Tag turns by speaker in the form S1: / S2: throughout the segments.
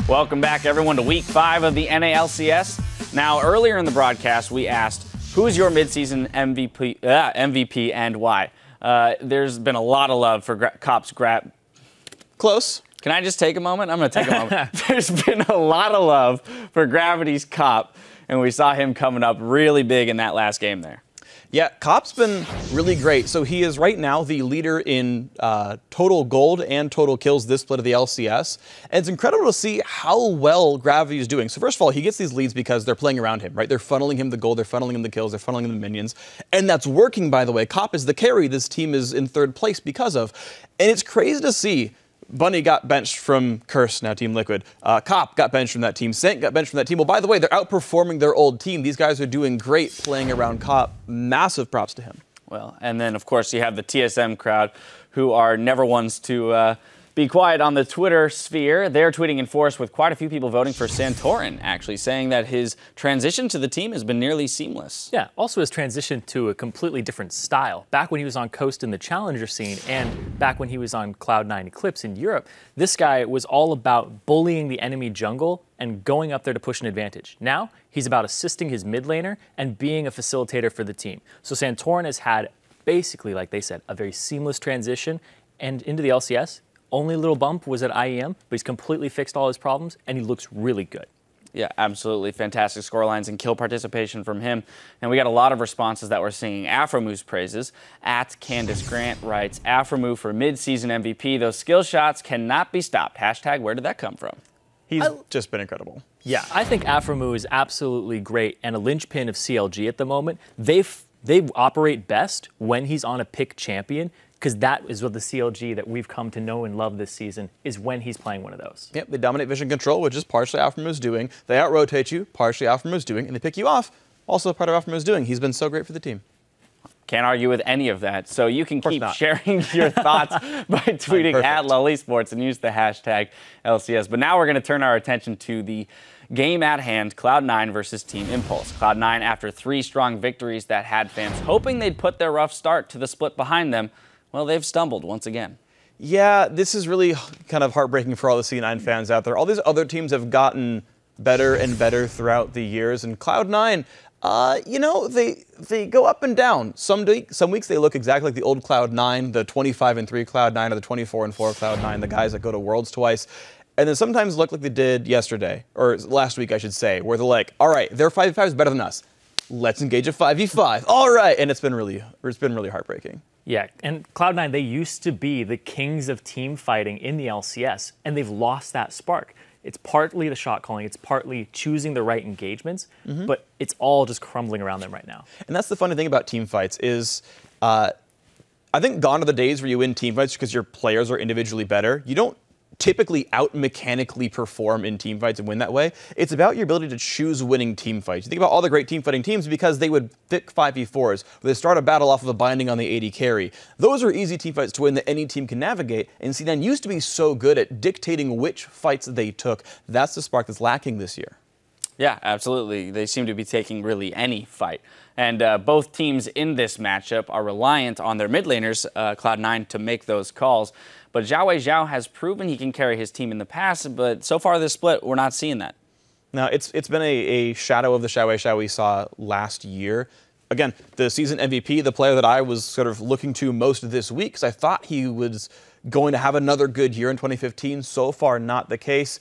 S1: Welcome back, everyone, to Week 5 of the NA LCS. Now, earlier in the broadcast, we asked, who is your midseason MVP and why? There's been a lot of love for Cop's grab.
S2: Close.
S1: Can I just take a moment? I'm going to take a moment. There's been a lot of love for Gravity's Cop, and we saw him coming up really big in that last game there.
S2: Yeah, Cop's been really great. So he is right now the leader in total gold and total kills this split of the LCS. And it's incredible to see how well Gravity is doing. So first of all, he gets these leads because they're playing around him, right? They're funneling him the gold, they're funneling him the kills, they're funneling him the minions. And that's working, by the way. Cop is the carry this team is in third place because of. And it's crazy to see. Bunny got benched from Curse, now Team Liquid. Cop got benched from that team. Sank got benched from that team. Well, by the way, they're outperforming their old team. These guys are doing great playing around Cop. Massive props to him.
S1: Well, and then, of course, you have the TSM crowd, who are never ones to be quiet on the Twitter sphere. They're tweeting in force with quite a few people voting for Santorin, actually, saying that his transition to the team has been nearly seamless.
S3: Yeah, also his transition to a completely different style. Back when he was on Coast in the Challenger scene and back when he was on Cloud9 Eclipse in Europe, this guy was all about bullying the enemy jungle and going up there to push an advantage. Now, he's about assisting his mid laner and being a facilitator for the team. So Santorin has had basically, like they said, a very seamless transition and into the LCS. Only little bump was at IEM, but he's completely fixed all his problems, and he looks really good.
S1: Yeah, absolutely. Fantastic scorelines and kill participation from him. And we got a lot of responses that were singing Afromoo's praises. At Candace Grant writes, Afromoo for mid-season MVP. Those skill shots cannot be stopped. Hashtag, where did that come from?
S2: He's just been incredible.
S3: Yeah, I think Afromoo is absolutely great and a linchpin of CLG at the moment. They operate best when he's on a pick champion, because that is what the CLG that we've come to know and love this season is when he's playing one of those.
S2: Yep, they dominate vision control, which is partially Afromoo's doing. They out-rotate you, partially Afromoo's doing, and they pick you off, also part of Afromoo's doing. He's been so great for the team.
S1: Can't argue with any of that. So you can keep sharing your thoughts by tweeting at LOL Esports and use the hashtag LCS. But now we're going to turn our attention to the game at hand, Cloud9 versus Team Impulse. Cloud9, after 3 strong victories that had fans hoping they'd put their rough start to the split behind them, well, they've stumbled once again.
S2: Yeah, this is really kind of heartbreaking for all the C9 fans out there. All these other teams have gotten better and better throughout the years, and Cloud9, you know, they go up and down. Some weeks they look exactly like the old Cloud9, the 25-3 Cloud9 or the 24-4 Cloud9, the guys that go to Worlds twice. And then sometimes look like they did yesterday, or last week, I should say, where they're like, all right, their 5v5 is better than us. Let's engage a 5v5. All right, and it's been really heartbreaking.
S3: Yeah, and Cloud9, they used to be the kings of team fighting in the LCS, and they've lost that spark. It's partly the shot calling, it's partly choosing the right engagements, but it's all just crumbling around them right now.
S2: And that's the funny thing about team fights is, I think gone are the days where you win team fights because your players are individually better. You don't typically out-mechanically perform in team fights and win that way. It's about your ability to choose winning team fights. You think about all the great team fighting teams because they would pick 5v4s, where they start a battle off of a binding on the AD carry. Those are easy team fights to win that any team can navigate, and C9 used to be so good at dictating which fights they took. That's the spark that's lacking this year.
S1: Yeah, absolutely. They seem to be taking really any fight. And both teams in this matchup are reliant on their mid laners, Cloud9, to make those calls. But Zhao has proven he can carry his team in the past, but so far this split, we're not seeing that.
S2: Now, it's been a shadow of the Xiao we saw last year. Again, the season MVP, the player that I was sort of looking to most this week, because I thought he was going to have another good year in 2015. So far, not the case.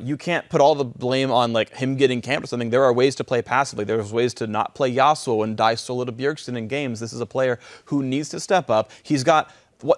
S2: You can't put all the blame on like him getting camped or something. There are ways to play passively. There's ways to not play Yasuo and die solo to Bjergsen in games. This is a player who needs to step up. He's got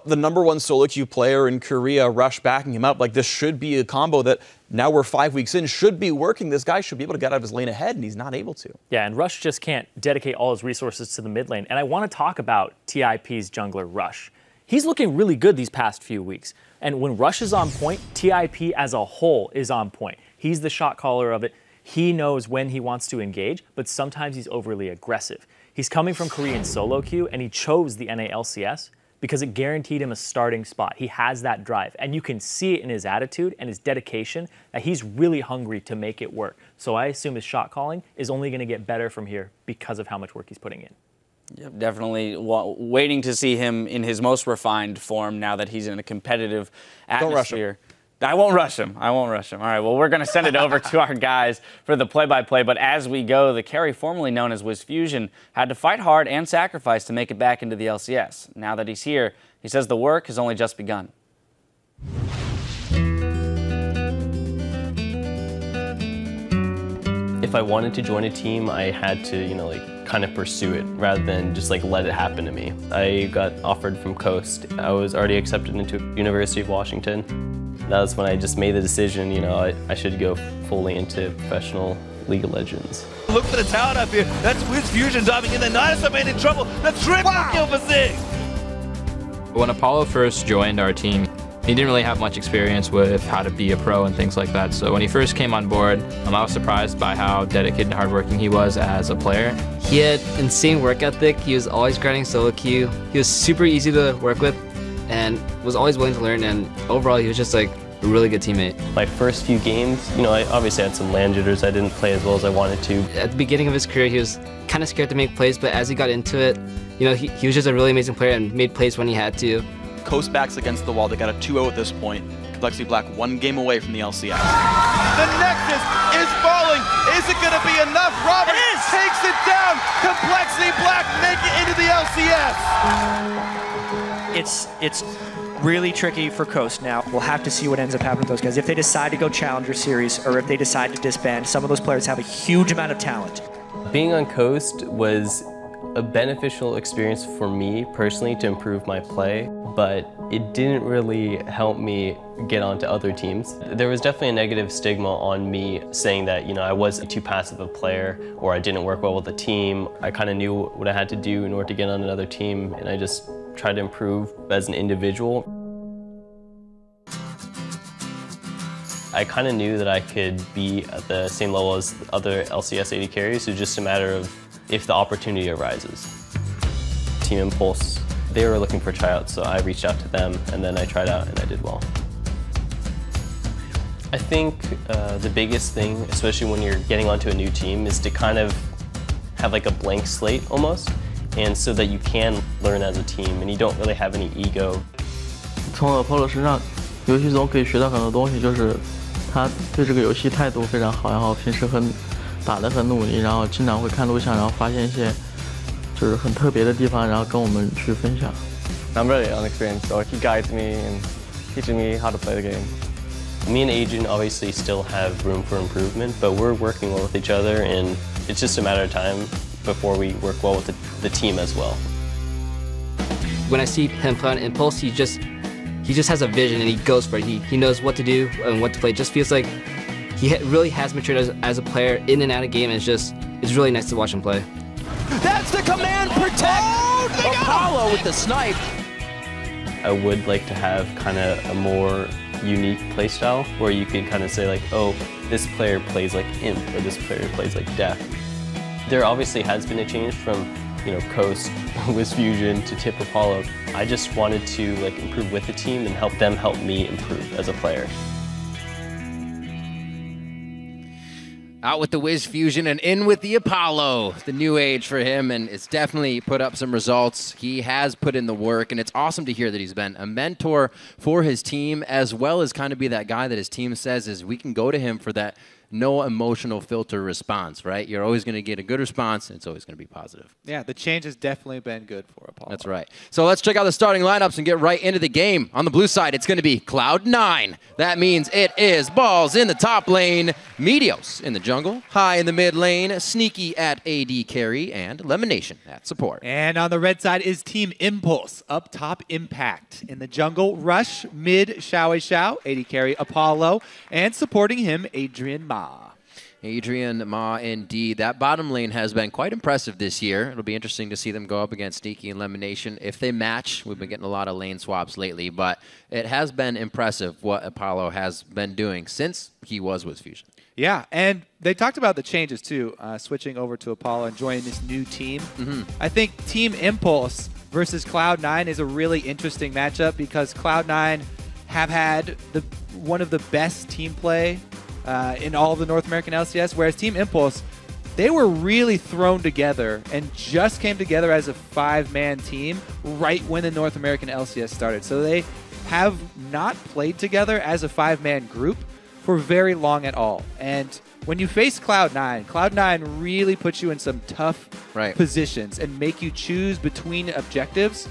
S2: the #1 solo queue player in Korea, Rush, backing him up. Like, this should be a combo that, now we're 5 weeks in, should be working. This guy should be able to get out of his lane ahead, and he's not able to.
S3: Yeah, and Rush just can't dedicate all his resources to the mid lane. And I want to talk about TIP's jungler, Rush. He's looking really good these past few weeks. And when Rush is on point, TIP as a whole is on point. He's the shot caller of it. He knows when he wants to engage, but sometimes he's overly aggressive. He's coming from Korean solo queue, and he chose the NA LCS because it guaranteed him a starting spot. He has that drive, and you can see it in his attitude and his dedication that he's really hungry to make it work. So I assume his shot calling is only going to get better from here because of how much work he's putting in.
S1: Yep, definitely waiting to see him in his most refined form now that he's in a competitive atmosphere. I won't rush him. I won't rush him. All right, well, we're going to send it over to our guys for the play-by-play. But as we go, the carry formerly known as WizFusion had to fight hard and sacrifice to make it back into the LCS. Now that he's here, he says the work has only just begun.
S4: If I wanted to join a team, I had to, kind of pursue it rather than just let it happen to me. I got offered from Coast. I was already accepted into University of Washington. That was when I just made the decision, I should go fully into professional League of Legends.
S5: Look for the talent up here. That's WizFusion diving in there. Nice, man in trouble. The triple kill for Zig.
S6: When Apollo first joined our team, he didn't really have much experience with how to be a pro and things like that. So when he first came on board, I was surprised by how dedicated and hardworking he was as a player.
S7: He had insane work ethic. He was always grinding solo queue. He was super easy to work with and was always willing to learn. And overall, he was just a really good teammate.
S4: My first few games, I obviously had some land jitters. I didn't play as well as I wanted to.
S7: At the beginning of his career, he was kind of scared to make plays, but as he got into it, he was just a really amazing player and made plays when he had to.
S2: Coast backs against the wall. They got a 2-0 at this point. Complexity Black 1 game away from the LCS.
S5: The Nexus is falling. Is it going to be enough? Robert takes it down. Complexity Black make it into the LCS.
S8: It's really tricky for Coast now. We'll have to see what ends up happening with those guys. If they decide to go Challenger Series or if they decide to disband, some of those players have a huge amount of talent.
S4: Being on Coast was a beneficial experience for me personally to improve my play, but it didn't really help me get onto other teams. There was definitely a negative stigma on me saying that, I was too passive a player or I didn't work well with the team. I kind of knew what I had to do in order to get on another team, and I just tried to improve as an individual. I kind of knew that I could be at the same level as other LCS AD carries. It was just a matter of if the opportunity arises. Team Impulse, they were looking for tryouts, so I reached out to them and then I tried out and I did well. I think the biggest thing, especially when you're getting onto a new team, is to kind of have a blank slate almost, and so that you can learn as a team and you don't really have any ego.
S9: 从 Apollo 身上，游戏中可以学到很多东西，就是他对这个游戏态度非常好，然后平时打得很努力，然后经常会看录像，然后发现一些就是很特别的地方，然后跟我们去分享。
S4: I'm really unexperienced, so he guides me and teaching me how to play the game. Me and Adrian obviously still have room for improvement, but we're working well with each other, and it's just a matter of time before we work well with the team as well.
S7: When I see him play on Impulse, he just has a vision and he goes for it. He knows what to do and what to play. It just feels like he really has matured as a player in and out of game. It's really nice to watch him play.
S5: That's the command protect. Oh, Apollo with the snipe.
S4: I would like to have kind of a more unique playstyle where you can kind of say oh, this player plays like Imp or this player plays like Death. There obviously has been a change from Coast, WizFusion to Tip Apollo. I just wanted to improve with the team and help them help me improve as a player.
S10: Out with the WizFusion and in with the Apollo, the new age for him, and it's definitely put up some results. He has put in the work, and it's awesome to hear that he's been a mentor for his team, as well as kind of be that guy that his team says is we can go to him for that no emotional filter response, right? You're always going to get a good response, and it's always going to be positive.
S11: Yeah, the change has definitely been good for Apollo.
S10: That's right. So let's check out the starting lineups and get right into the game. On the blue side, it's going to be Cloud9. That means it is Balls in the top lane, Meteos in the jungle, High in the mid lane, Sneaky at AD carry, and Lemonation at support.
S11: And on the red side is Team Impulse. Up top, Impact. In the jungle, Rush, mid, Xiao, AD carry, Apollo, and supporting him, Adrian Ma.
S10: Adrian Ma, indeed. That bottom lane has been quite impressive this year. It'll be interesting to see them go up against Sneaky and Lemonation. If they match, we've been getting a lot of lane swaps lately, but it has been impressive what Apollo has been doing since he was with Fusion.
S11: Yeah, and they talked about the changes too, switching over to Apollo and joining this new team. I think Team Impulse versus Cloud9 is a really interesting matchup because Cloud9 have had one of the best team play in all of the North American LCS, whereas Team Impulse, they were really thrown together and just came together as a 5-man team right when the North American LCS started. So they have not played together as a 5-man group for very long at all. And when you face Cloud9, Cloud9 really puts you in some tough positions and make you choose between objectives,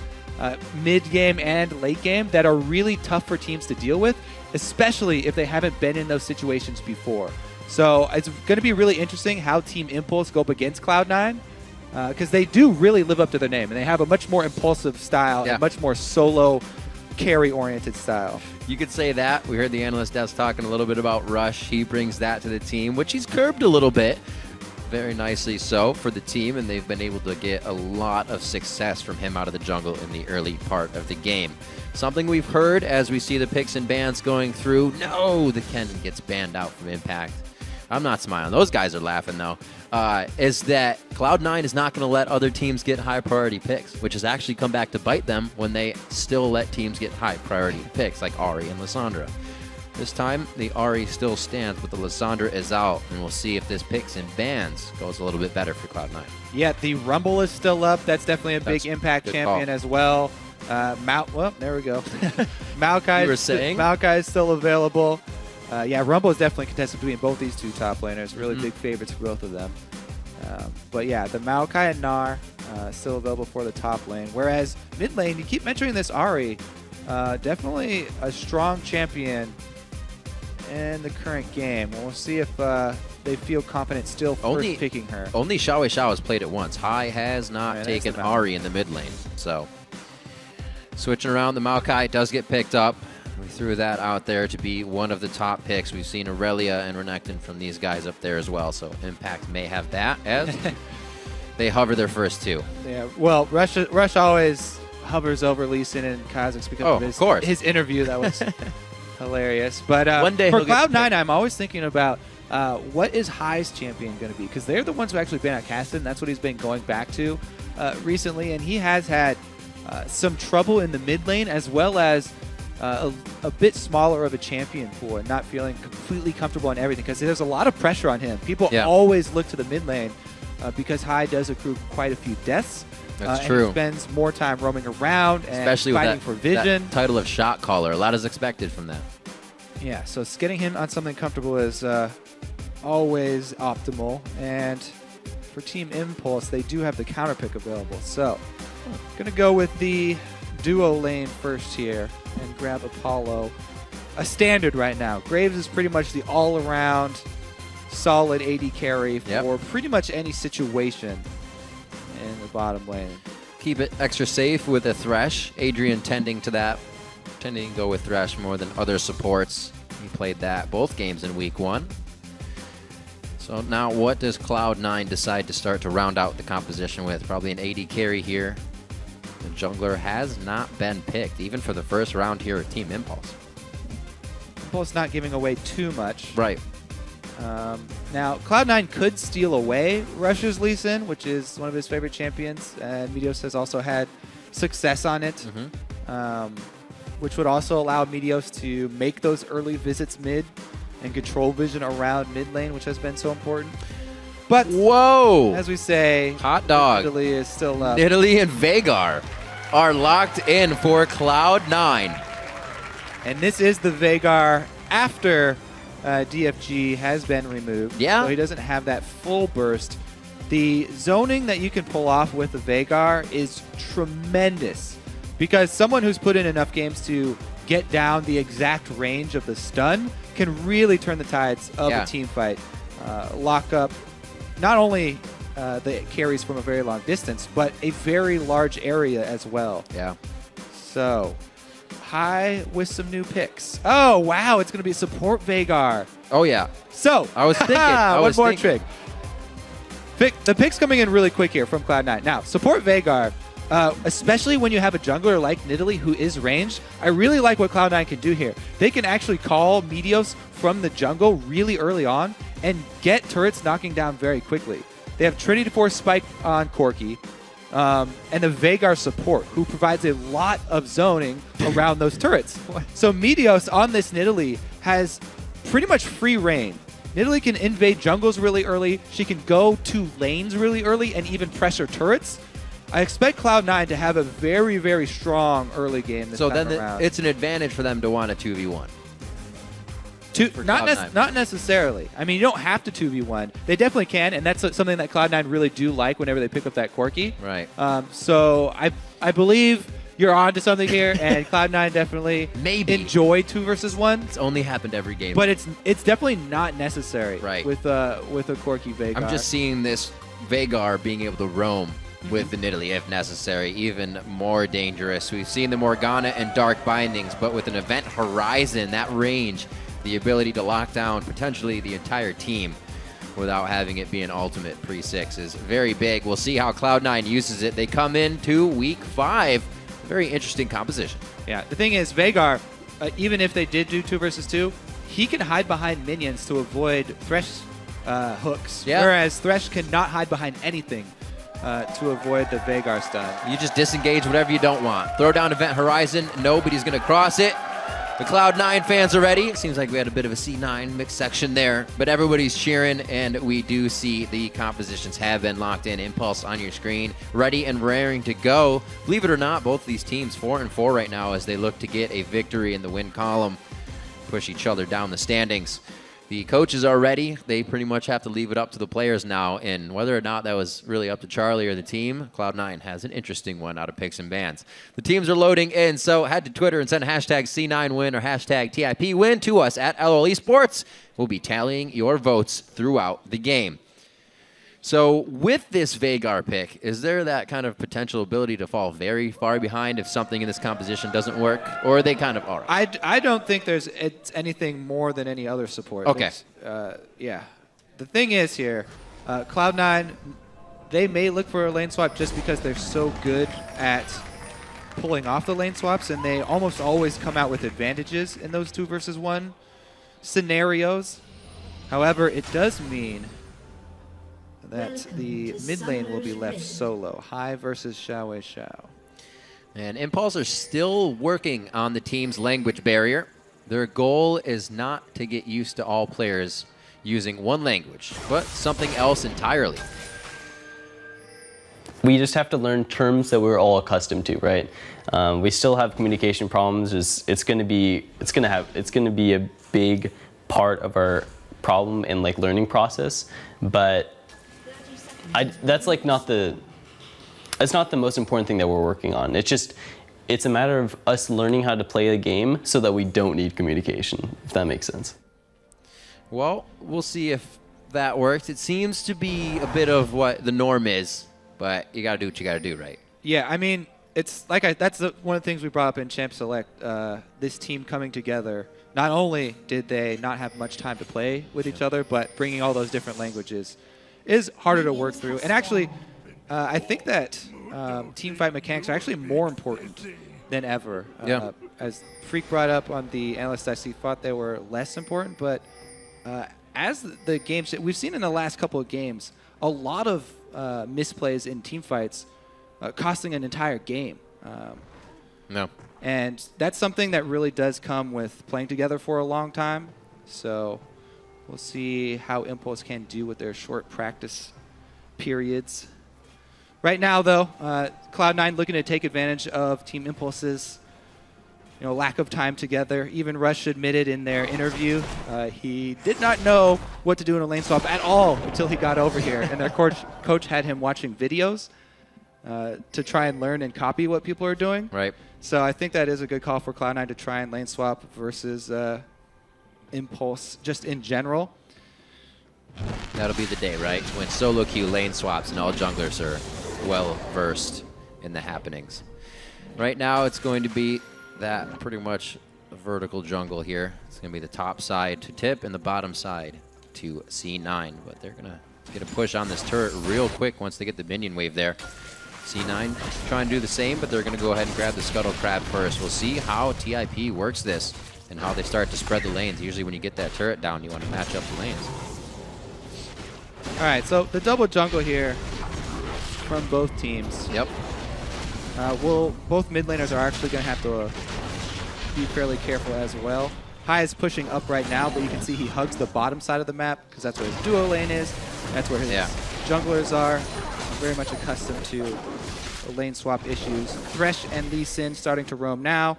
S11: mid-game and late game, that are really tough for teams to deal with, especially if they haven't been in those situations before. So it's going to be really interesting how Team Impulse go up against Cloud9, because they do really live up to their name, and they have a much more impulsive style and much more solo carry-oriented style.
S10: You could say that. We heard the analyst desk talking a little bit about Rush. He brings that to the team, which he's curbed a little bit. Very nicely so for the team, and they've been able to get a lot of success from him out of the jungle in the early part of the game. Something we've heard as we see the picks and bans going through. No, the Ken gets banned out from Impact. I'm not smiling. Those guys are laughing, though. Is that Cloud9 is not going to let other teams get high-priority picks, which has actually come back to bite them when they still let teams get high-priority picks, like Ahri and Lissandra. This time, the Ahri still stands, but the Lissandra is out, and we'll see if this picks and bans goes a little bit better for Cloud9.
S11: Yeah, the Rumble is still up. That's definitely a big Impact champion as well. Well, there we go. Maokai,
S10: you were saying?
S11: Maokai is still available. Yeah, Rumble is definitely contested between both these two top laners. Really big favorites for both of them. But yeah, the Maokai and Gnar still available for the top lane. Whereas mid lane, you keep mentioning this Ahri. Definitely a strong champion in the current game. We'll see if they feel confident still first picking her.
S10: Only Xiao has played it once. Hai has not taken Ahri in the mid lane. So switching around, the Maokai does get picked up. We threw that out there to be one of the top picks. We've seen Aurelia and Renekton from these guys up there as well, so Impact may have that as they hover their first two.
S11: Yeah, well, Rush always hovers over Lee Sin and Kha'Zix because of his interview. That was hilarious. But
S10: one day
S11: for Cloud9, I'm always thinking about what is Hai's champion going to be, because they're the ones who actually been at Caston. That's what he's been going back to recently, and he has had some trouble in the mid lane, as well as a bit smaller of a champion pool and not feeling completely comfortable on everything, because there's a lot of pressure on him. People always look to the mid lane because Hai does accrue quite a few deaths.
S10: That's true.
S11: And he spends more time roaming around and
S10: especially
S11: fighting
S10: with
S11: for vision.
S10: That title of shot caller. A lot is expected from that.
S11: Yeah, so getting him on something comfortable is always optimal. And for Team Impulse, they do have the counter pick available. So going to go with the duo lane first here and grab Apollo. A standard right now. Graves is pretty much the all-around solid AD carry for pretty much any situation in the bottom lane.
S10: Keep it extra safe with a Thresh. Adrian tending to that. Tending to go with Thresh more than other supports. He played that both games in week 1. So now what does Cloud9 decide to start to round out the composition with? Probably an AD carry here. The jungler has not been picked, even for the first round here at Team Impulse.
S11: Impulse not giving away too much.
S10: Right.
S11: Now, Cloud9 could steal away Rush's Lee Sin, which is one of his favorite champions, and Meteos has also had success on it, which would also allow Meteos to make those early visits mid and control vision around mid lane, which has been so important. But
S10: whoa,
S11: as we say,
S10: hot dog.
S11: Italy is still up.
S10: Italy and Veigar are locked in for Cloud9.
S11: And this is the Veigar after DFG has been removed.
S10: Yeah.
S11: So he doesn't have that full burst. The zoning that you can pull off with the Veigar is tremendous, because someone who's put in enough games to get down the exact range of the stun can really turn the tides of a team fight. Lock up not only the carries from a very long distance, but a very large area as well.
S10: Yeah.
S11: So Hai with some new picks. Oh, wow. It's going to be support Veigar.
S10: Oh, yeah.
S11: So
S10: I was thinking.
S11: one more trick. The picks coming in really quick here from Cloud9. Now, support Veigar, especially when you have a jungler like Nidalee who is ranged. I really like what Cloud9 can do here. They can actually call Meteos from the jungle really early on and get turrets knocking down very quickly. They have Trinity Force Spike on Corki, and the Veigar support, who provides a lot of zoning around those turrets. So Meteos on this Nidalee has pretty much free reign. Nidalee can invade jungles really early. She can go to lanes really early and even pressure turrets. I expect Cloud9 to have a very, very strong early game this time around.
S10: It's an advantage for them to want a 2v1.
S11: Not necessarily. I mean, you don't have to 2v1. They definitely can, and that's something that Cloud9 really do like whenever they pick up that Corki.
S10: Right.
S11: So I believe you're on to something here, and Cloud9 definitely enjoy 2 versus 1.
S10: It's only happened every game.
S11: But it's definitely not necessary with a Corki Veigar.
S10: I'm just seeing this Veigar being able to roam with the Nidalee if necessary, even more dangerous. We've seen the Morgana and Dark Bindings, but with an Event Horizon, that range, the ability to lock down potentially the entire team without having it be an ultimate pre-6 is very big. We'll see how Cloud9 uses it. They come into Week 5. Very interesting composition.
S11: Yeah, the thing is, Veigar, even if they did do 2 versus 2, he can hide behind minions to avoid Thresh hooks, whereas Thresh cannot hide behind anything to avoid the Veigar stun.
S10: You just disengage whatever you don't want. Throw down Event Horizon. Nobody's going to cross it. The Cloud9 fans are ready. It seems like we had a bit of a C9 mixed section there, but everybody's cheering, and we do see the compositions have been locked in. Impulse on your screen, ready and raring to go. Believe it or not, both these teams 4-4 right now as they look to get a victory in the win column, push each other down the standings. The coaches are ready. They pretty much have to leave it up to the players now, and whether or not that was really up to Charlie or the team, Cloud9 has an interesting one out of picks and bans. The teams are loading in, so head to Twitter and send hashtag C9win or hashtag TIPwin to us at LOL Esports. We'll be tallying your votes throughout the game. So with this Veigar pick, is there that kind of potential ability to fall very far behind if something in this composition doesn't work? Or are they kind of all right?
S11: I don't think it's anything more than any other support.
S10: Okay.
S11: Yeah. The thing is here, Cloud9, they may look for a lane swap just because they're so good at pulling off the lane swaps, and they almost always come out with advantages in those 2 versus 1 scenarios. However, it does mean that the mid lane will be left solo. Hai versus Xiao.
S10: And Impulse are still working on the team's language barrier. Their goal is not to get used to all players using one language, but something else entirely.
S4: We just have to learn terms that we're all accustomed to, right? We still have communication problems. It's going to be a big part of our problem and like learning process, but that's like not the most important thing that we're working on. It's a matter of us learning how to play the game so that we don't need communication, if that makes sense.
S10: Well, we'll see if that works. It seems to be a bit of what the norm is, but you got to do what you got to do, right?
S11: Yeah, I mean, it's like that's one of the things we brought up in Champ Select. This team coming together. Not only did they not have much time to play with each other, but bringing all those different languages is harder to work through. And actually, I think that team fight mechanics are actually more important than ever. As Freak brought up on the Analyst IC, thought they were less important, but as the games, we've seen in the last couple of games, a lot of misplays in team fights costing an entire game. And that's something that really does come with playing together for a long time. So we'll see how Impulse can do with their short practice periods. Right now, though, Cloud9 looking to take advantage of Team Impulse's lack of time together. Even Rush admitted in their interview he did not know what to do in a lane swap at all until he got over here. And their coach had him watching videos to try and learn and copy what people are doing.
S10: Right.
S11: So I think that is a good call for Cloud9 to try and lane swap versus Impulse just in general.
S10: That'll be the day, right? When solo queue lane swaps and all junglers are well versed in the happenings. Right now it's going to be that pretty much vertical jungle here. It's going to be the top side to Tip and the bottom side to C9. But they're going to get a push on this turret real quick once they get the minion wave there. C9 trying to do the same, but they're going to go ahead and grab the Scuttle Crab first. We'll see how TIP works this and how they start to spread the lanes. Usually when you get that turret down, you want to match up the lanes.
S11: All right, so the double jungle here from both teams.
S10: Yep.
S11: Both mid laners are actually going to have to be fairly careful as well. Hai is pushing up right now, but you can see he hugs the bottom side of the map because that's where his duo lane is. That's where his junglers are. very much accustomed to the lane swap issues. Thresh and Lee Sin starting to roam now.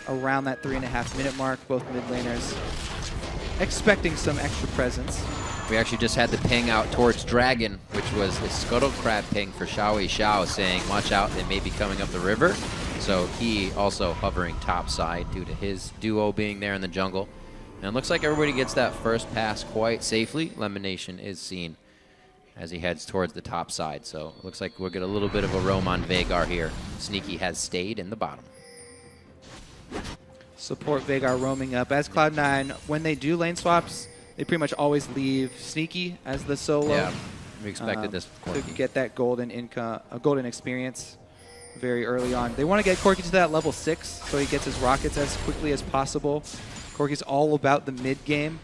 S11: Around that 3.5-minute mark, both mid laners expecting some extra presence.
S10: We actually just had the ping out towards Dragon, which was a Scuttle Crab ping for Xiao saying, watch out, they may be coming up the river. So he also hovering top side due to his duo being there in the jungle. And it looks like everybody gets that first pass quite safely. Lemonation is seen as he heads towards the top side. So it looks like we'll get a little bit of a roam on Veigar here. Sneaky has stayed in the bottom.
S11: Support Veigar roaming up. As Cloud9, when they do lane swaps, they pretty much always leave Sneaky as the solo.
S10: Yeah, we expected this.
S11: To get that golden income, golden experience very early on. They want to get Corki to that level 6 so he gets his rockets as quickly as possible. Corki's all about the mid game.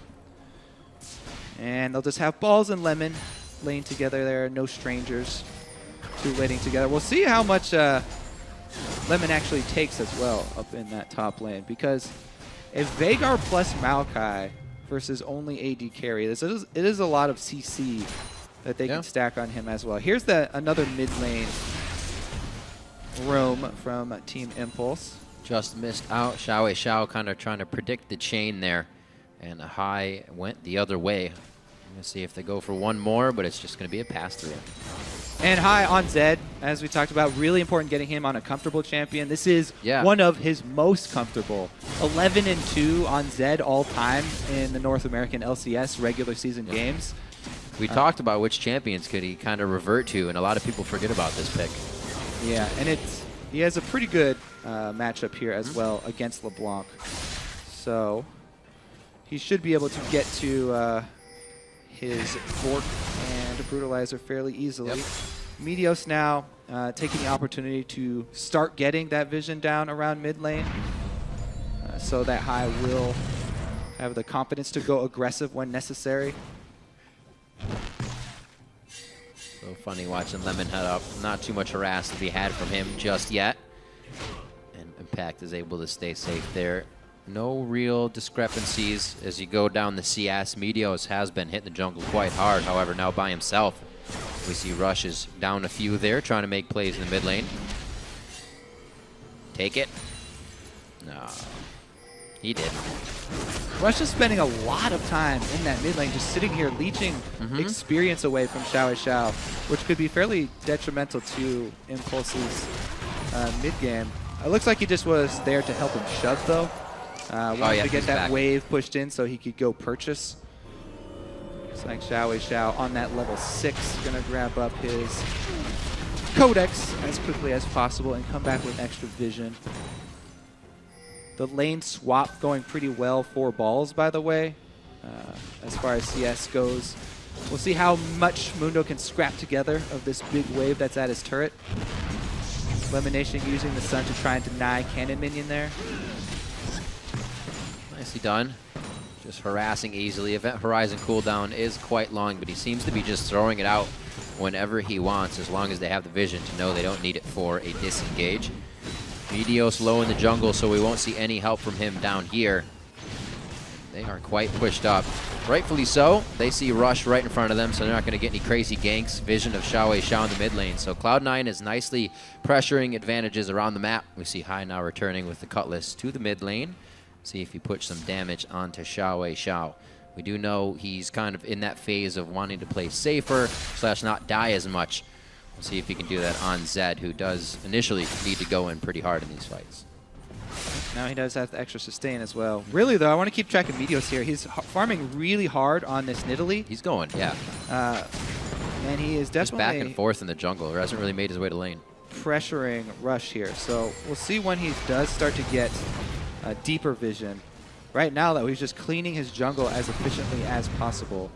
S11: And they'll just have Balls and Lemon lane together there. No strangers. Two laning together. We'll see how much Lemon actually takes as well up in that top lane, because if Veigar plus Maokai versus only AD carry, it is a lot of CC that they can stack on him as well. Here's another mid lane roam from Team Impulse.
S10: Just missed out. Xiao kind of trying to predict the chain there, and a high went the other way. I'm going to see if they go for one more, but it's just going to be a pass through.
S11: And high on Zed, as we talked about, really important getting him on a comfortable champion. This is one of his most comfortable. 11-2 on Zed all time in the North American LCS regular season games.
S10: We talked about which champions could he kind of revert to, and a lot of people forget about this pick.
S11: Yeah, and he has a pretty good matchup here as well against LeBlanc. So he should be able to get to his Bork and Brutalizer fairly easily. Meteos now taking the opportunity to start getting that vision down around mid lane, so that High will have the confidence to go aggressive when necessary.
S10: So funny watching Lemon head up. Not too much harass to be had from him just yet. And Impact is able to stay safe there. No real discrepancies as you go down the CS. Meteos has been hitting the jungle quite hard, however, now by himself. We see Rush is down a few there, trying to make plays in the mid lane. Take it. No, he didn't.
S11: Rush is spending a lot of time in that mid lane, just sitting here leeching experience away from Xiao, which could be fairly detrimental to Impulse's mid game. It looks like he just was there to help him shove, though. Wanted to get that wave pushed in so he could go purchase. Looks like Xiao on that level 6, gonna grab up his Codex as quickly as possible and come back with extra vision. The lane swap going pretty well for Balls, by the way, as far as CS goes. We'll see how much Mundo can scrap together of this big wave that's at his turret. Lemonation using the sun to try and deny cannon minion there.
S10: Nicely done. Just harassing easily. Event Horizon cooldown is quite long, but he seems to be just throwing it out whenever he wants, as long as they have the vision to know they don't need it for a disengage. Meteos low in the jungle, so we won't see any help from him down here. They are quite pushed up. Rightfully so. They see Rush right in front of them, so they're not going to get any crazy ganks. Vision of Xiao in the mid lane. So Cloud9 is nicely pressuring advantages around the map. We see High now returning with the Cutlass to the mid lane. See if he puts some damage onto Xiao. We do know he's kind of in that phase of wanting to play safer / not die as much. We'll see if he can do that on Zed, who does initially need to go in pretty hard in these fights.
S11: Now he does have the extra sustain as well. Really, though, I want to keep track of Meteos here. He's farming really hard on this Nidalee.
S10: He's going, yeah.
S11: And he is definitely
S10: just back and forth in the jungle. He hasn't really made his way to lane.
S11: Pressuring Rush here. So we'll see when he does start to get deeper vision. Right now, though, he's just cleaning his jungle as efficiently as possible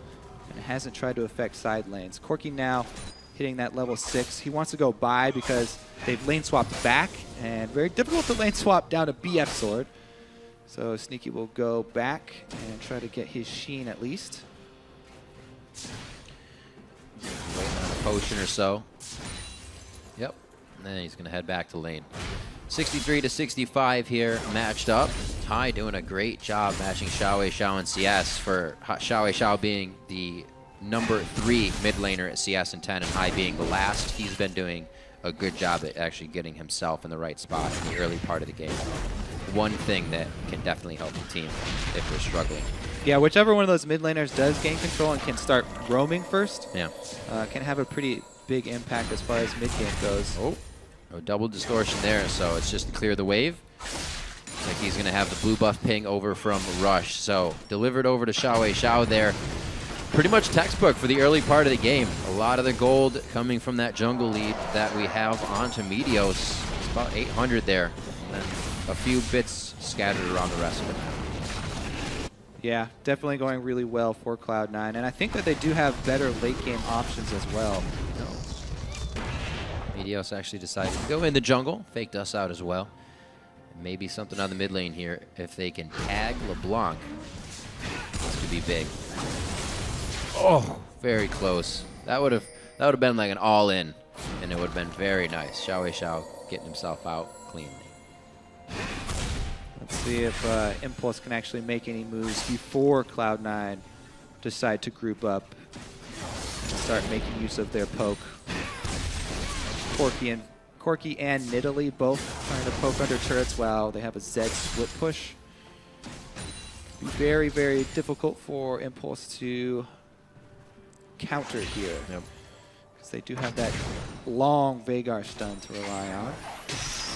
S11: and hasn't tried to affect side lanes. Corki now hitting that level 6. He wants to go buy because they've lane swapped back, and very difficult to lane swap down a BF sword. So Sneaky will go back and try to get his Sheen at least.
S10: Waiting on a potion or so. Yep. And then he's going to head back to lane. 63-65 here, matched up. Tai doing a great job matching Xiao in CS, for Xiao being the number 3 mid laner at CS in 10 and High being the last, he's been doing a good job at actually getting himself in the right spot in the early part of the game. One thing that can definitely help the team if they're struggling.
S11: Yeah, whichever one of those mid laners does gain control and can start roaming first, can have a pretty big impact as far as mid game goes.
S10: Oh, a double distortion there, so it's just to clear the wave. Looks like he's going to have the blue buff ping over from Rush. So delivered over to Xiao there. Pretty much textbook for the early part of the game. A lot of the gold coming from that jungle lead that we have onto Meteos. It's about 800 there. And then a few bits scattered around the rest of it.
S11: Yeah, definitely going really well for Cloud9. And I think that they do have better late game options as well.
S10: Meteos actually decided to go in the jungle. Faked us out as well. Maybe something on the mid lane here. If they can tag LeBlanc, this could be big. Oh, very close. That would have been like an all-in, and it would have been very nice. Xiao getting himself out cleanly.
S11: Let's see if Impulse can actually make any moves before Cloud9 decide to group up and start making use of their poke. Corki and Nidalee both trying to poke under turrets while they have a Zed split push. Be very, very difficult for Impulse to counter here. Because they do have that long Veigar stun to rely on.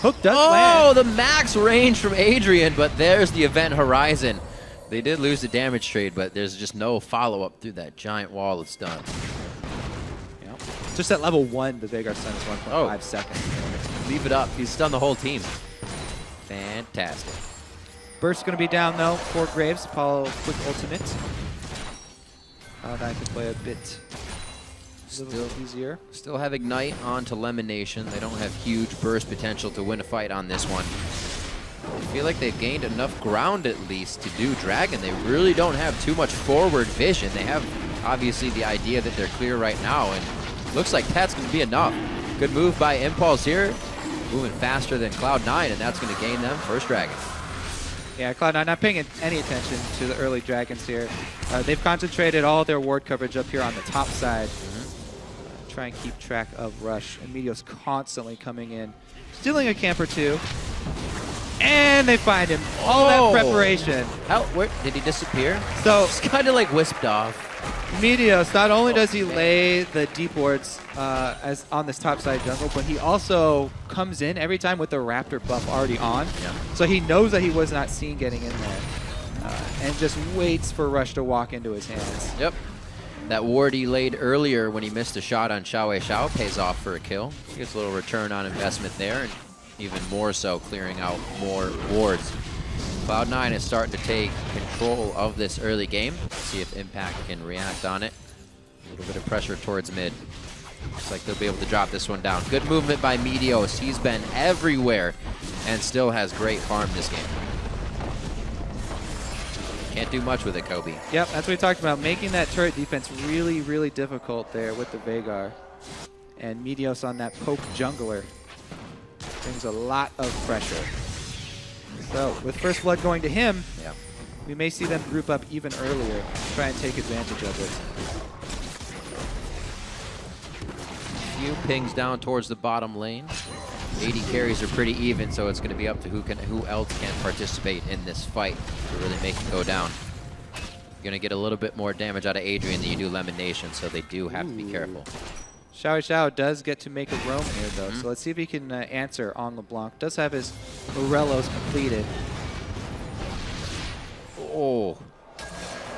S11: Hook does land.
S10: Oh, the max range from Adrian, but there's the event horizon. They did lose the damage trade, but there's just no follow-up through that giant wall of stun.
S11: Just at level 1, the Veigar stun is 1.5 seconds.
S10: Leave it up. He's stunned the whole team. Fantastic.
S11: Burst's going to be down, though, for Graves. Apollo quick ultimate. Cloud9 can play a bit easier.
S10: Still have Ignite on to Lemonation. They don't have huge burst potential to win a fight on this one. I feel like they've gained enough ground at least to do Dragon. They really don't have too much forward vision. They have obviously the idea that they're clear right now, and looks like that's going to be enough. Good move by Impulse here. Moving faster than Cloud9, and that's going to gain them first Dragon.
S11: Yeah, Cloud9 not paying any attention to the early Dragons here. They've concentrated all their ward coverage up here on the top side. Try and keep track of Rush. And Meteos constantly coming in, stealing a camp or two. And they find him. All that preparation.
S10: Where did he disappear?
S11: So
S10: it's kind of like whisked off.
S11: Meteos, not only does he lay the deep wards as on this top side jungle, but he also comes in every time with the Raptor buff already on. So he knows that he was not seen getting in there. And just waits for Rush to walk into his hands.
S10: Yep. That ward he laid earlier when he missed a shot on Xiao pays off for a kill. He gets a little return on investment there, and even more so clearing out more wards. Cloud9 is starting to take control of this early game. Let's see if Impact can react on it. A little bit of pressure towards mid. Looks like they'll be able to drop this one down. Good movement by Meteos. He's been everywhere and still has great farm this game. Can't do much with it, Kobe.
S11: Yep, that's what we talked about. Making that turret defense really, really difficult there with the Veigar. And Meteos on that poke jungler brings a lot of pressure. So with First Blood going to him, we may see them group up even earlier, try and take advantage of it.
S10: Few pings down towards the bottom lane. 80 carries are pretty even, so it's going to be up to who else can participate in this fight to really make it go down. You're going to get a little bit more damage out of Adrian than you do Lemonation, so they do have to be careful.
S11: Xiao does get to make a roam here, though, so let's see if he can answer on LeBlanc. Does have his Morellos completed.
S10: Oh.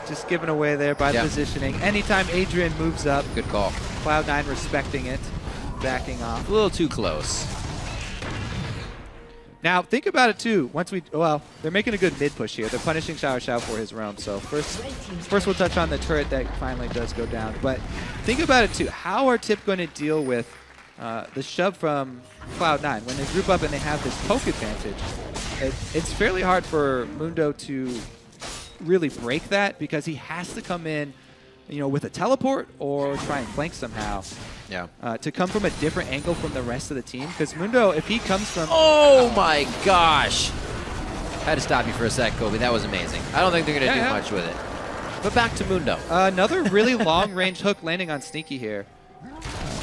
S11: Just given away there by the positioning. Anytime Adrian moves up.
S10: Good call.
S11: Cloud9 respecting it, backing off.
S10: A little too close.
S11: Now, think about it, too. Well, they're making a good mid-push here. They're punishing Xiao for his roam. So first we'll touch on the turret that finally does go down. But think about it, too. How are Tip going to deal with the shove from Cloud9? When they group up and they have this poke advantage, it's fairly hard for Mundo to really break that because he has to come in with a teleport or try and flank somehow. To come from a different angle from the rest of the team. Because Mundo, if he comes from...
S10: Oh my gosh! I had to stop you for a sec, Kobe. That was amazing. I don't think they're going to do much with it. But back to Mundo.
S11: Another really long-range hook landing on Sneaky here.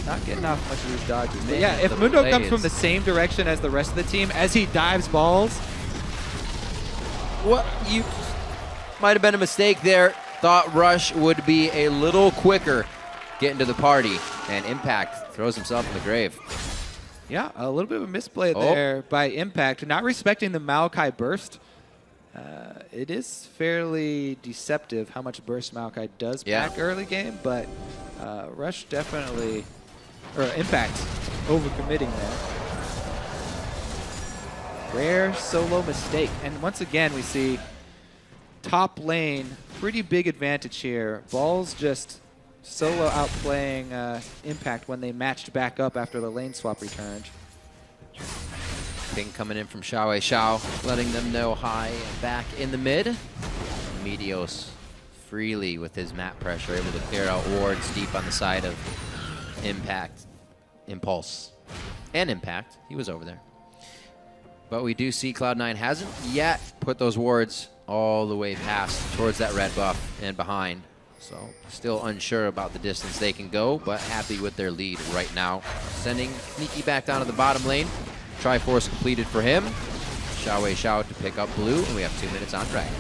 S11: Not getting off much of these dodges. But yeah, if Mundo comes from the same direction as the rest of the team, as he dives balls.
S10: What you might have been a mistake there. Thought Rush would be a little quicker getting to the party, and Impact throws himself in the grave.
S11: Yeah, a little bit of a misplay there by Impact, not respecting the Maokai burst. It is fairly deceptive how much burst Maokai does pack early game, but Rush definitely, or Impact, overcommitting there. Rare solo mistake. And once again, we see top lane, pretty big advantage here. Balls just solo outplaying Impact when they matched back up after the lane swap returned.
S10: Ping coming in from Xiao, letting them know high and back in the mid. Meteos freely with his map pressure, able to clear out wards deep on the side of Impact, Impulse, and Impact. He was over there. But we do see Cloud9 hasn't yet put those wards all the way past towards that red buff and behind. So still unsure about the distance they can go, but happy with their lead right now. Sending Sneaky back down to the bottom lane. Triforce completed for him. Xiao to pick up blue, and we have 2 minutes on Dragon.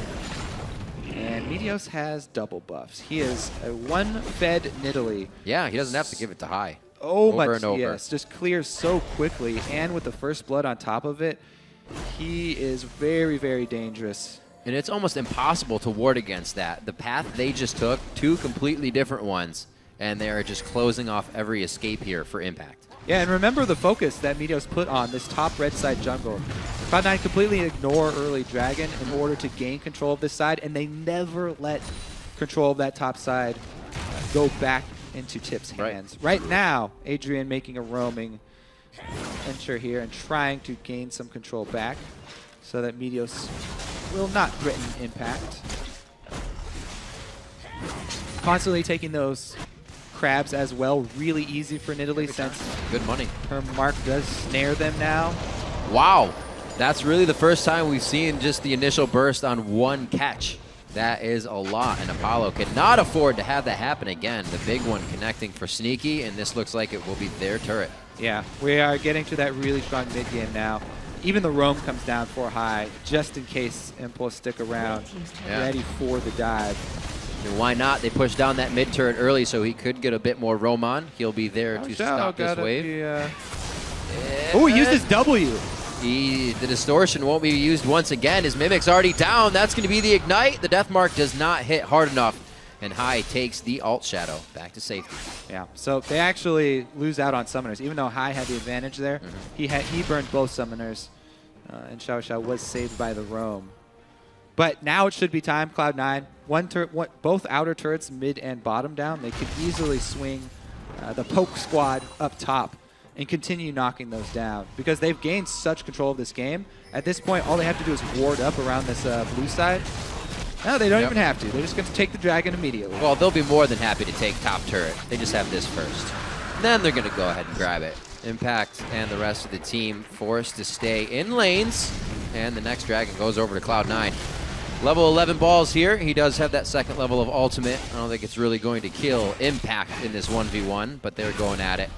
S11: And Meteos has double buffs. He is a one-fed Nidalee.
S10: Yeah, he doesn't have to give it to high.
S11: Over and over. Yes, just clears so quickly, and with the first blood on top of it, he is very, very dangerous.
S10: And it's almost impossible to ward against that. The path they just took, 2 completely different ones, and they are just closing off every escape here for Impact.
S11: Yeah, and remember the focus that Meteos put on this top red side jungle. Cloud9 completely ignore early Dragon in order to gain control of this side, and they never let control of that top side go back into Tip's hands. Right now, Adrian making a roaming enter here and trying to gain some control back so that Meteos will not threaten Impact. Constantly taking those crabs as well, really easy for Nidalee since
S10: good money.
S11: Her mark does snare them now.
S10: Wow, that's really the first time we've seen just the initial burst on one catch. That is a lot, and Apollo cannot afford to have that happen again. The big one connecting for Sneaky, and this looks like it will be their turret.
S11: Yeah, we are getting to that really strong mid game now. Even the roam comes down for high, just in case Impulse stick around, ready for the dive.
S10: And why not? They pushed down that mid turret early so he could get a bit more roam on. He'll be there to stop this wave.
S11: Oh, he used his W.
S10: The distortion won't be used once again. His Mimic's already down. That's going to be the ignite. The death mark does not hit hard enough. And High takes the alt shadow back to safety.
S11: Yeah, so they actually lose out on summoners. Even though High had the advantage there, he burned both summoners. And Xiao was saved by the roam. But now it should be time, Cloud9. Both outer turrets, mid and bottom down. They could easily swing the poke squad up top and continue knocking those down because they've gained such control of this game. At this point, all they have to do is ward up around this blue side. No, they don't even have to. They're just going to take the dragon immediately.
S10: Well, they'll be more than happy to take top turret. They just have this first. And then they're going to go ahead and grab it. Impact and the rest of the team forced to stay in lanes, and the next dragon goes over to Cloud9. Level 11 balls here. He does have that second level of ultimate. I don't think it's really going to kill Impact in this 1v1, but they're going at it.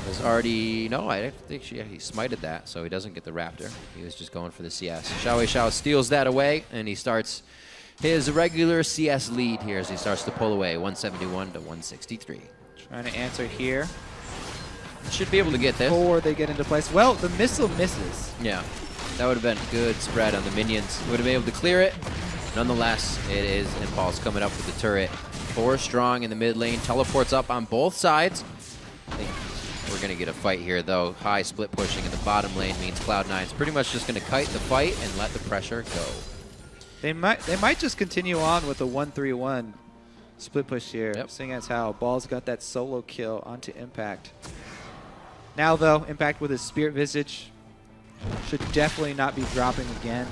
S10: There's already, no, I think he smited that, so he doesn't get the Raptor. He was just going for the CS. Xiao steals that away, and he starts his regular CS lead here as he starts to pull away, 171 to 163.
S11: Trying to answer here.
S10: Should be able to get this.
S11: Before they get into place. Well, the missile misses.
S10: Yeah. That would have been a good spread on the minions. Would have been able to clear it. Nonetheless, it is Impulse coming up with the turret. 4 strong in the mid lane. Teleports up on both sides. I think we're going to get a fight here, though. High split pushing in the bottom lane means Cloud9's pretty much just going to kite the fight and let the pressure go.
S11: They might just continue on with the 1-3-1 split push here, seeing as how Ball's got that solo kill onto Impact. Now, though, Impact with his Spirit Visage should definitely not be dropping again.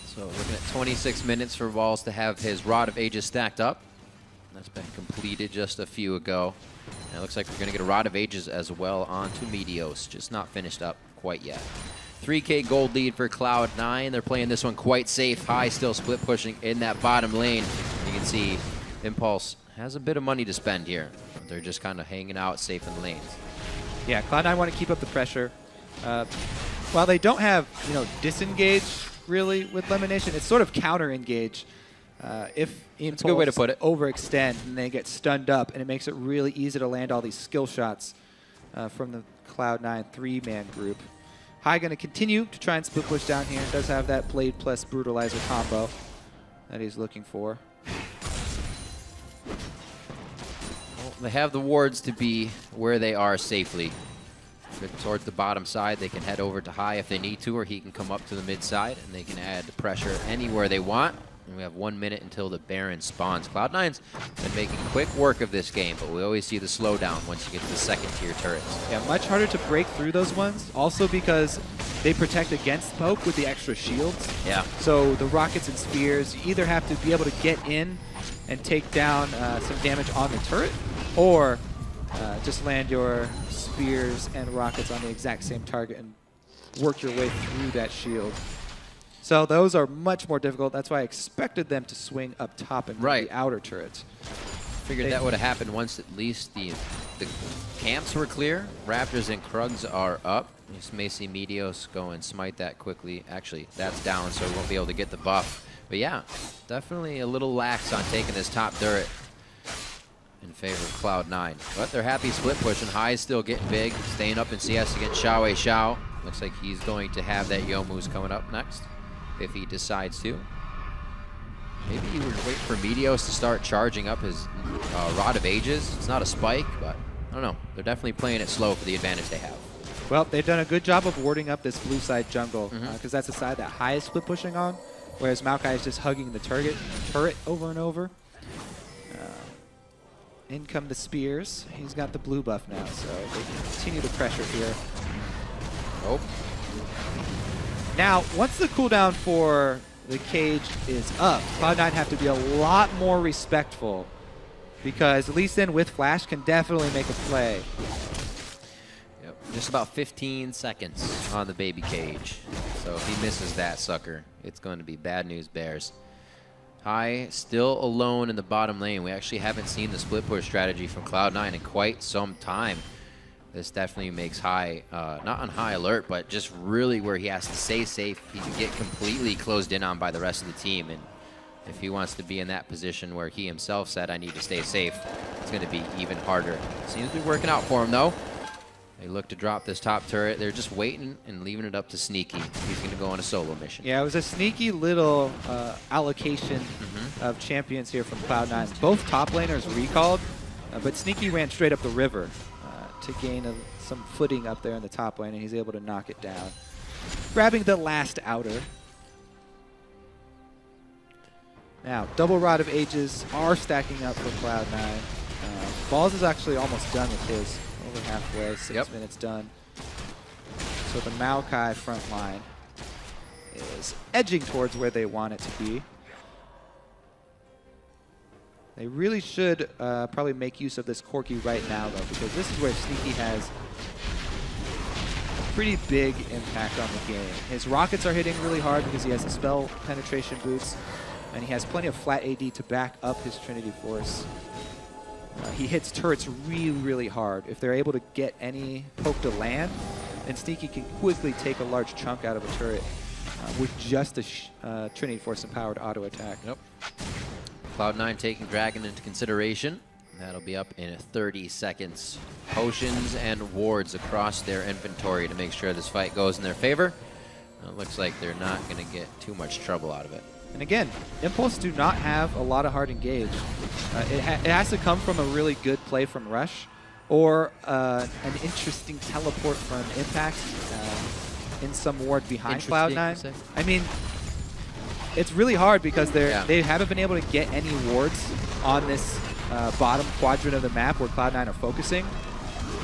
S10: So looking at 26 minutes for Balls to have his Rod of Ages stacked up. That's been completed just a few ago. And it looks like we're going to get a Rod of Ages as well onto Meteos, just not finished up quite yet. 3K gold lead for Cloud9. They're playing this one quite safe. High still split pushing in that bottom lane. You can see Impulse has a bit of money to spend here. They're just kind of hanging out safe in the lanes.
S11: Yeah, Cloud9 want to keep up the pressure. While they don't have, disengage really with Lemonation, it's sort of counter-engage. If Impulse
S10: a good way to put it.
S11: overextend and they get stunned up, and it makes it really easy to land all these skill shots from the Cloud9 3-man group. High going to continue to try and split push down here. Does have that Blade plus Brutalizer combo that he's looking for.
S10: Well, they have the wards to be where they are safely. Towards the bottom side, they can head over to High if they need to, or he can come up to the mid side, and they can add pressure anywhere they want. And we have 1 minute until the Baron spawns. Cloud9's been making quick work of this game, but we always see the slowdown once you get to the second tier turrets.
S11: Yeah, much harder to break through those ones. Also because they protect against poke with the extra shields.
S10: Yeah.
S11: So the rockets and spears, you either have to be able to get in and take down some damage on the turret, or just land your spears and rockets on the exact same target and work your way through that shield. So those are much more difficult. That's why I expected them to swing up top and the outer turrets.
S10: Figured that would have happened once at least the camps were clear. Raptors and Krugs are up. You may see Meteos go and smite that quickly. Actually, that's down, so we won't be able to get the buff. But yeah, definitely a little lax on taking this top turret in favor of Cloud9. But they're happy split pushing. High is still getting big, staying up in CS against Xiao. Looks like he's going to have that Youmuu's coming up next, if he decides to. Maybe he would wait for Meteos to start charging up his Rod of Ages. It's not a spike, but I don't know. They're definitely playing it slow for the advantage they have.
S11: Well, they've done a good job of warding up this blue side jungle, because that's the side that High is split pushing on, whereas Maokai is just hugging the turret over and over. In come the spears. He's got the blue buff now, so they can continue the pressure here.
S10: Oh.
S11: Now, once the cooldown for the cage is up, Cloud9 have to be a lot more respectful, because Lee Sin with Flash can definitely make a play.
S10: Yep, just about 15 seconds on the baby cage. So if he misses that sucker, it's going to be bad news bears. High still alone in the bottom lane. We actually haven't seen the split push strategy from Cloud9 in quite some time. This definitely makes High, not on high alert, but just really where he has to stay safe. He can get completely closed in on by the rest of the team. And if he wants to be in that position where he himself said, I need to stay safe, it's going to be even harder. Seems to be working out for him, though. They look to drop this top turret. They're just waiting and leaving it up to Sneaky. He's going to go on a solo mission.
S11: Yeah, it was a sneaky little allocation of champions here from Cloud9. Both top laners recalled, but Sneaky ran straight up the river to gain some footing up there in the top lane, and he's able to knock it down. Grabbing the last outer. Now, double Rod of Ages are stacking up for Cloud9. Balls is actually almost done with his. Over halfway, 6 minutes done. So the Maokai front line is edging towards where they want it to be. They really should probably make use of this Corki right now, though, because this is where Sneaky has a pretty big impact on the game. His rockets are hitting really hard because he has the spell penetration boots, and he has plenty of flat AD to back up his Trinity Force. He hits turrets really, really hard. If they're able to get any poke to land, then Sneaky can quickly take a large chunk out of a turret with just a Trinity Force empowered auto attack.
S10: Yep. Cloud9 taking Dragon into consideration. That'll be up in 30 seconds. Potions and wards across their inventory to make sure this fight goes in their favor. It looks like they're not going to get too much trouble out of it.
S11: And again, Impulse do not have a lot of hard engage. It has to come from a really good play from Rush, or an interesting teleport from Impact in some ward behind Cloud9. I mean, it's really hard because they haven't been able to get any wards on this bottom quadrant of the map where Cloud9 are focusing.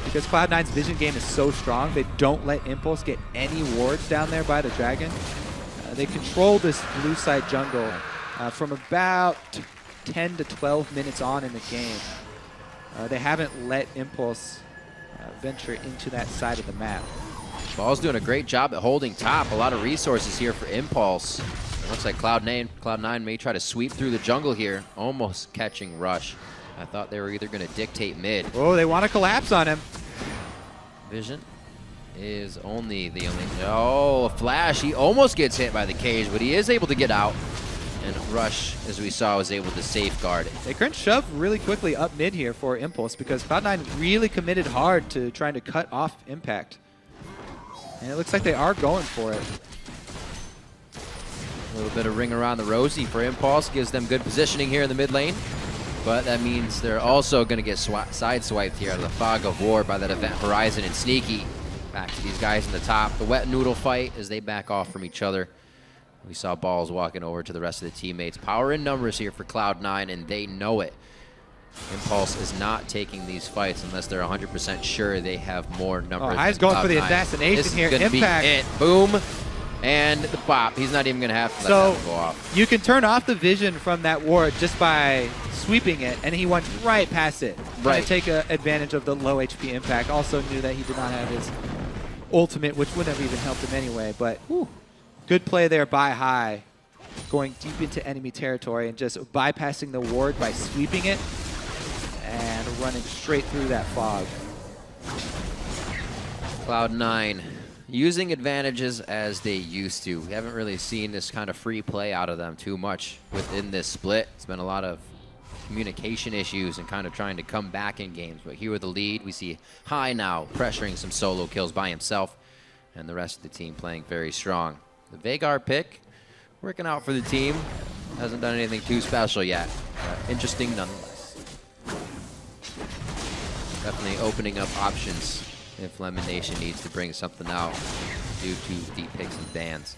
S11: Because Cloud9's vision game is so strong, they don't let Impulse get any wards down there by the Dragon. They control this blue side jungle from about 10 to 12 minutes on in the game. They haven't let Impulse venture into that side of the map.
S10: Ball's doing a great job at holding top. A lot of resources here for Impulse. It looks like Cloud9 may try to sweep through the jungle here, almost catching Rush. I thought they were either going to dictate mid.
S11: Oh, they want to collapse on him.
S10: Vision is only the only... Oh, a flash. He almost gets hit by the cage, but he is able to get out. And Rush, as we saw, was able to safeguard it.
S11: They couldn't shove really quickly up mid here for Impulse because Cloud9 really committed hard to trying to cut off Impact. And it looks like they are going for it.
S10: A little bit of ring around the rosy for Impulse. Gives them good positioning here in the mid lane. But that means they're also going to get sideswiped here out of the fog of war by that Event Horizon and Sneaky. Back to these guys in the top. The wet noodle fight as they back off from each other. We saw Balls walking over to the rest of the teammates. Power in numbers here for Cloud9, and they know it. Impulse is not taking these fights unless they're 100% sure they have more numbers.
S11: Oh, High's going for the assassination
S10: this
S11: here.
S10: Is gonna
S11: Impact.
S10: Be it. Boom. And the bop. He's not even going to have to let that one go off.
S11: You can turn off the vision from that ward just by sweeping it, and he went right past it. Right. To take advantage of the low HP Impact. Also knew that he did not have his ultimate, which wouldn't have even helped him anyway. But good play there by High, going deep into enemy territory and just bypassing the ward by sweeping it and running straight through that fog.
S10: Cloud9 using advantages as they used to. We haven't really seen this kind of free play out of them too much within this split. It's been a lot of communication issues and kind of trying to come back in games. But here with the lead, we see High now pressuring some solo kills by himself, and the rest of the team playing very strong. The Veigar pick working out for the team. Hasn't done anything too special yet. Interesting nonetheless. Definitely opening up options if Lemon Nation needs to bring something out due to the picks and bans.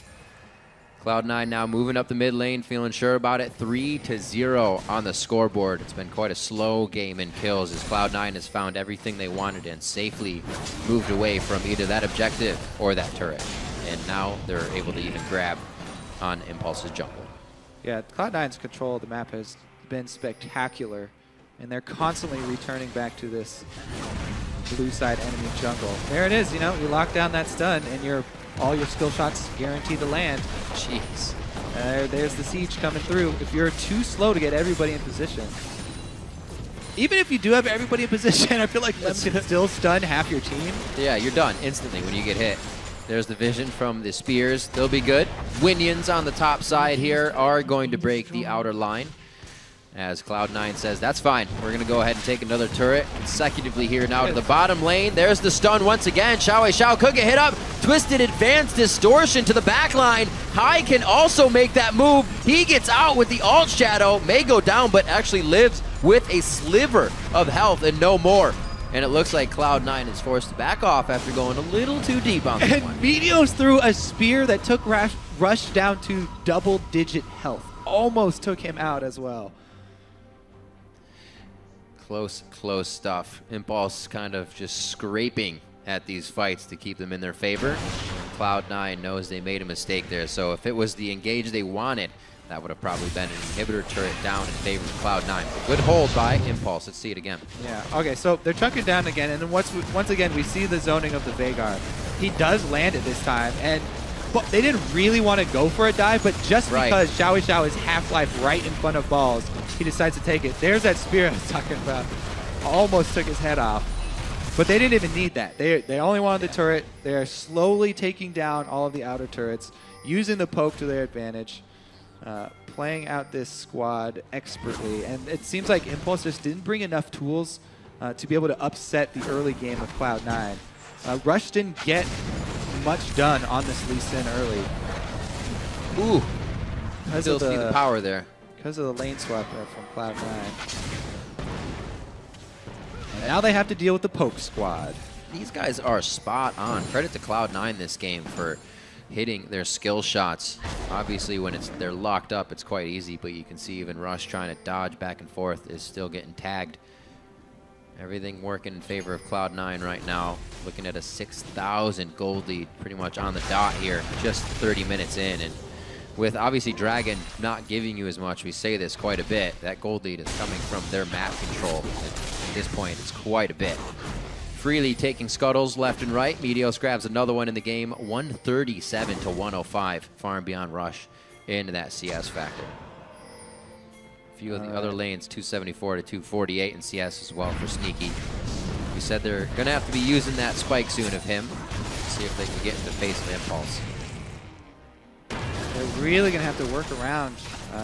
S10: Cloud9 now moving up the mid lane, feeling sure about it. 3-0 on the scoreboard. It's been quite a slow game in kills as Cloud9 has found everything they wanted and safely moved away from either that objective or that turret. And now they're able to even grab on Impulse's jungle.
S11: Yeah, Cloud9's control of the map has been spectacular, and they're constantly returning back to this blue side enemy jungle. There it is, you know, you lock down that stun and all your skill shots guaranteed to land.
S10: Jeez.
S11: There's the siege coming through. If you're too slow to get everybody in position. Even if you do have everybody in position, I feel like Lemon can still stun half your team.
S10: Yeah, you're done instantly when you get hit. There's the vision from the spears. They'll be good. Winions on the top side here are going to break the outer line. As Cloud9 says, that's fine. We're going to go ahead and take another turret consecutively here now to the bottom lane. There's the stun once again. Xiao could get hit up. Twisted advanced distortion to the back line. High can also make that move. He gets out with the alt shadow. May go down, but actually lives with a sliver of health and no more. And it looks like Cloud9 is forced to back off after going a little too deep on this one.
S11: And Meteos threw a spear that took Rush down to double-digit health. Almost took him out as well.
S10: Close stuff. Impulse kind of just scraping at these fights to keep them in their favor. Cloud9 knows they made a mistake there, so if it was the engage they wanted, that would have probably been an inhibitor turret down in favor of Cloud9. Good hold by Impulse. Let's see it again.
S11: Yeah, okay, so they're chunking down again, and then once again, we see the zoning of the Veigar. He does land it this time, and they didn't really want to go for a dive, but just because Xiao is Half-Life right in front of Balls, he decides to take it. There's that spear I was talking about. Almost took his head off. But they didn't even need that. They only wanted the turret. They are slowly taking down all of the outer turrets, using the poke to their advantage, playing out this squad expertly. And it seems like Impulse just didn't bring enough tools to be able to upset the early game of Cloud9. Rush didn't get much done on this Lee Sin early.
S10: Ooh. Still see the power there.
S11: Because of the lane swap from Cloud9. And now they have to deal with the poke squad.
S10: These guys are spot on. Credit to Cloud9 this game for hitting their skill shots. Obviously, when they're locked up, it's quite easy, but you can see even Rush trying to dodge back and forth is still getting tagged. Everything working in favor of Cloud9 right now. Looking at a 6,000 gold lead pretty much on the dot here, just 30 minutes in. And with obviously Dragon not giving you as much, we say this quite a bit, that gold lead is coming from their map control. At this point, it's quite a bit. freely taking scuttles left and right. Meteos grabs another one in the game, 137 to 105. Far and beyond Rush into that CS factor. A few of the other lanes, 274 to 248 in CS as well for Sneaky. We said they're going to have to be using that spike soon of him. See if they can get in the face of Impulse.
S11: They're really going to have to work around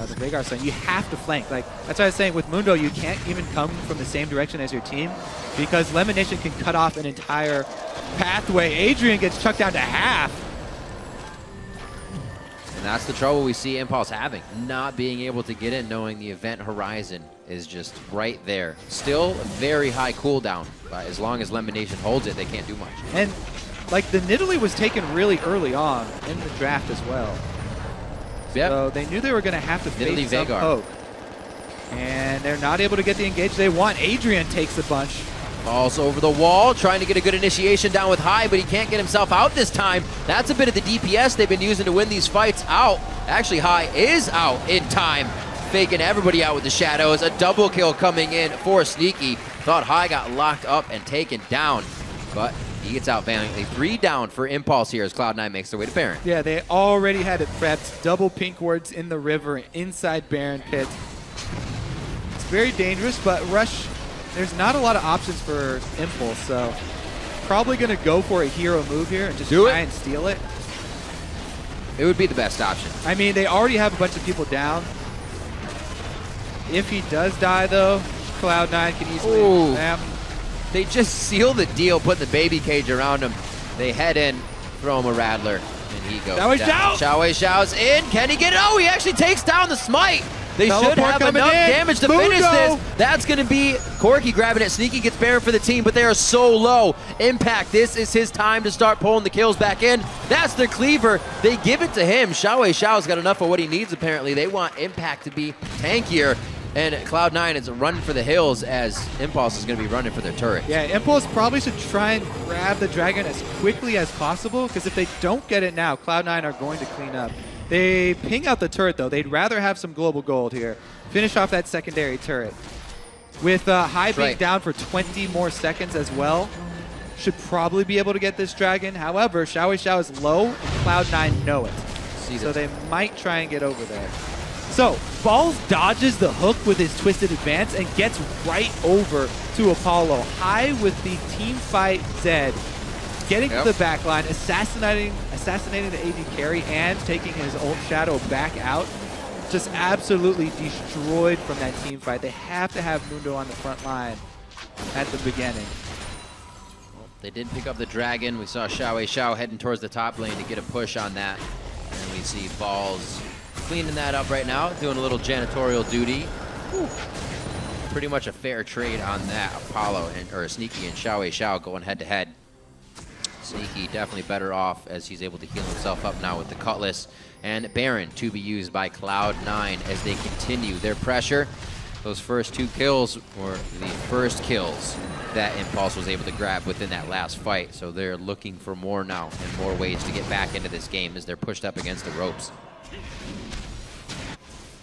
S11: the Veigar Sun. You have to flank. Like, that's what I was saying with Mundo, you can't even come from the same direction as your team because Lemonation can cut off an entire pathway. Adrian gets chucked down to half.
S10: And that's the trouble we see Impulse having, not being able to get in, knowing the event horizon is just right there. Still very high cooldown, but as long as Lemonation holds it, they can't do much.
S11: And like the Nidalee was taken really early on in the draft as well.
S10: Yep.
S11: So they knew they were going to have to face some
S10: Veigar.
S11: poke. And they're not able to get the engage they want. Adrian takes a bunch.
S10: Falls over the wall, trying to get a good initiation down with High, but he can't get himself out this time. That's a bit of the DPS they've been using to win these fights out. Actually, High is out in time, faking everybody out with the shadows. A double kill coming in for Sneaky. Thought High got locked up and taken down, but he gets out valiantly. 3 down for Impulse here as Cloud9 makes their way to Baron.
S11: Yeah, they already had it prepped. Double pink wards in the river, inside Baron pit. It's very dangerous, but Rush, there's not a lot of options for Impulse, so probably going to go for a hero move here and just try and steal it.
S10: It would be the best option.
S11: I mean, they already have a bunch of people down. If he does die, though, Cloud9 can easily...
S10: They just seal the deal, putting the baby cage around him. They head in, throw him a Rattler, and he goes down. Xiaowei Xiao's in. Can he get it? Oh, he actually takes down the smite. They should have enough damage to finish this. That's going to be Corki grabbing it. Sneaky gets Baron for the team, but they are so low. Impact, this is his time to start pulling the kills back in. That's their cleaver. They give it to him. Xiaowei Xiao's got enough of what he needs, apparently. They want Impact to be tankier. And Cloud9 is running for the hills as Impulse is going to be running for their turret.
S11: Yeah, Impulse probably should try and grab the dragon as quickly as possible, because if they don't get it now, Cloud9 are going to clean up. They ping out the turret, though. They'd rather have some global gold here. Finish off that secondary turret. With High being down for 20 more seconds as well, should probably be able to get this dragon. However, Xiaowei Xiao is low, and Cloud9 know it. So they might try and get over there. So, Balls dodges the hook with his twisted advance and gets right over to Apollo. High with the team fight Zed, getting to the back line, assassinating the AD carry and taking his ult Shadow back out. Just absolutely destroyed from that team fight. They have to have Mundo on the front line at the beginning.
S10: Well, they did pick up the dragon. We saw Xiaowei Xiao heading towards the top lane to get a push on that. And we see Balls cleaning that up right now, doing a little janitorial duty. Pretty much a fair trade on that. Apollo or Sneaky and Xiaowei Xiao going head to head. Sneaky definitely better off as he's able to heal himself up now with the Cutlass. And Baron to be used by Cloud9 as they continue their pressure. Those first 2 kills were the first kills that Impulse was able to grab within that last fight. So they're looking for more now and more ways to get back into this game as they're pushed up against the ropes.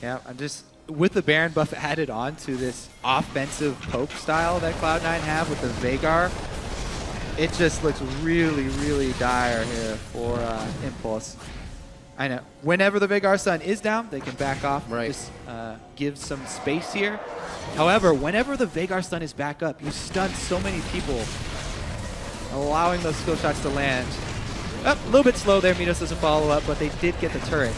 S11: Yeah, I'm just, with the Baron buff added on to this offensive poke style that Cloud9 have with the Veigar, it just looks really, really dire here for Impulse. I know, whenever the Veigar Sun is down, they can back off, just give some space here. However, whenever the Veigar Sun is back up, you stun so many people, allowing those skill shots to land. A little bit slow there, Meteos doesn't follow up, but they did get the turret.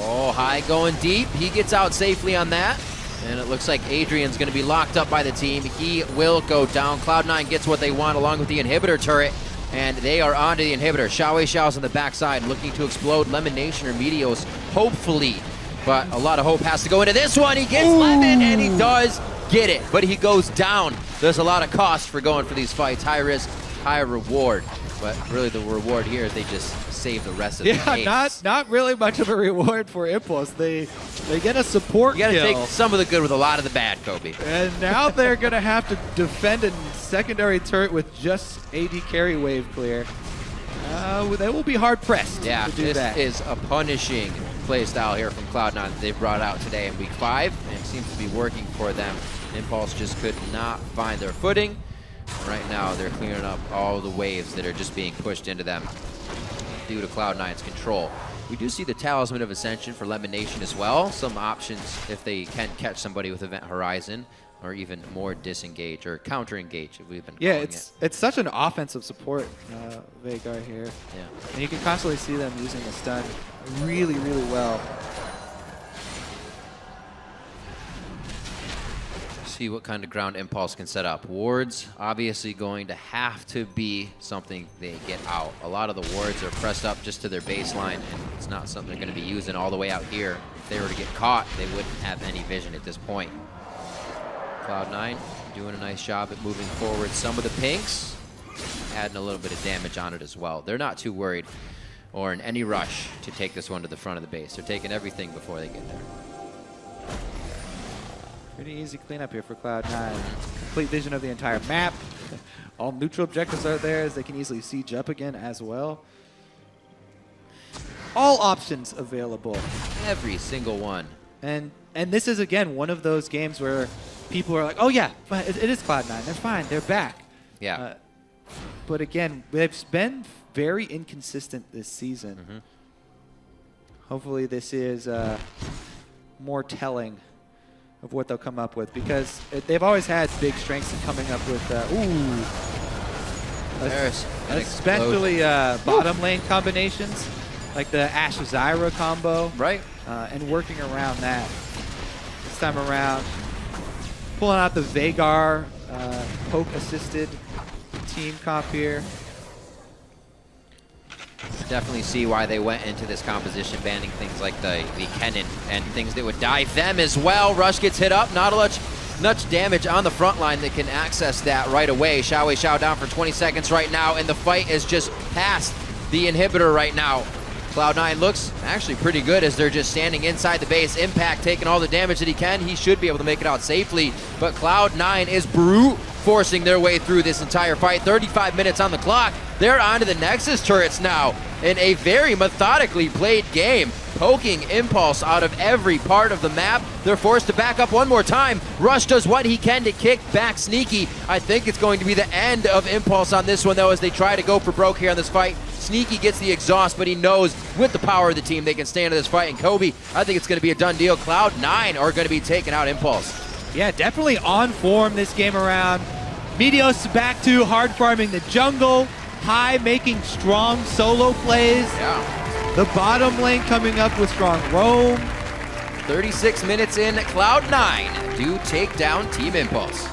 S10: Oh, High going deep. He gets out safely on that. And it looks like Adrian's going to be locked up by the team. He will go down. Cloud9 gets what they want along with the inhibitor turret. And they are onto the inhibitor. Xiaowei Xiao's on the backside looking to explode Lemonation or Meteos, hopefully. But a lot of hope has to go into this one. He gets Lemon, and he does get it. But he goes down. There's a lot of cost for going for these fights. High risk, high reward. But really the reward here is they just save the rest of the game.
S11: Not really much of a reward for Impulse. They get a support kill.
S10: You gotta take some of the good with a lot of the bad, Kobe.
S11: And now they're gonna have to defend a secondary turret with just AD carry wave clear. They will be hard pressed to do that.
S10: This is a punishing play style here from Cloud9 that they've brought out today in week 5, and it seems to be working for them. Impulse just could not find their footing. Right now, they're clearing up all the waves that are just being pushed into them due to Cloud9's control. We do see the Talisman of Ascension for Lemon Nation as well. Some options if they can catch somebody with Event Horizon, or even more disengage or counter engage. We've been calling
S11: it's such an offensive support, FLICKR here.
S10: Yeah,
S11: and you can constantly see them using the stun really, really well.
S10: See what kind of ground impulse can set up. Wards obviously going to have to be something they get out. A lot of the wards are pressed up just to their baseline, and it's not something they're going to be using all the way out here. If they were to get caught, they wouldn't have any vision at this point. Cloud9 doing a nice job at moving forward some of the pinks, adding a little bit of damage on it as well. They're not too worried or in any rush to take this one to the front of the base. They're taking everything before they get there.
S11: Pretty easy cleanup here for Cloud9. Complete vision of the entire map. All neutral objectives are there, as they can easily siege up again as well. All options available.
S10: Every single one.
S11: And this is, again, one of those games where people are like, oh yeah, but it is Cloud9. They're fine. They're back.
S10: Yeah.
S11: But again, they've been very inconsistent this season.
S10: Mm-hmm.
S11: Hopefully this is more telling of what they'll come up with, because they've always had big strengths in coming up with, especially bottom lane combinations, like the Ashe Zyra combo.
S10: Right.
S11: And working around that. This time around, pulling out the FLICKR poke-assisted team comp here.
S10: Definitely see why they went into this composition, banning things like the Kennen and things that would dive them as well. Rush gets hit up, not much damage on the front line that can access that right away. Xiao down for 20 seconds right now, and the fight is just past the inhibitor right now. Cloud9 looks actually pretty good as they're just standing inside the base. Impact taking all the damage that he can. He should be able to make it out safely, but Cloud9 is brute forcing their way through this entire fight. 35 minutes on the clock. They're onto the Nexus turrets now in a very methodically played game, poking Impulse out of every part of the map. They're forced to back up one more time. Rush does what he can to kick back Sneaky. I think it's going to be the end of Impulse on this one, though, as they try to go for broke here on this fight. Sneaky gets the exhaust, but he knows with the power of the team they can stay into this fight. And Kobe, I think it's going to be a done deal. Cloud9 are going to be taking out Impulse.
S11: Yeah, definitely on form this game around. Meteos back to hard farming the jungle. High making strong solo plays.
S10: Yeah.
S11: The bottom lane coming up with strong roam.
S10: 36 minutes in, Cloud9 do take down Team Impulse.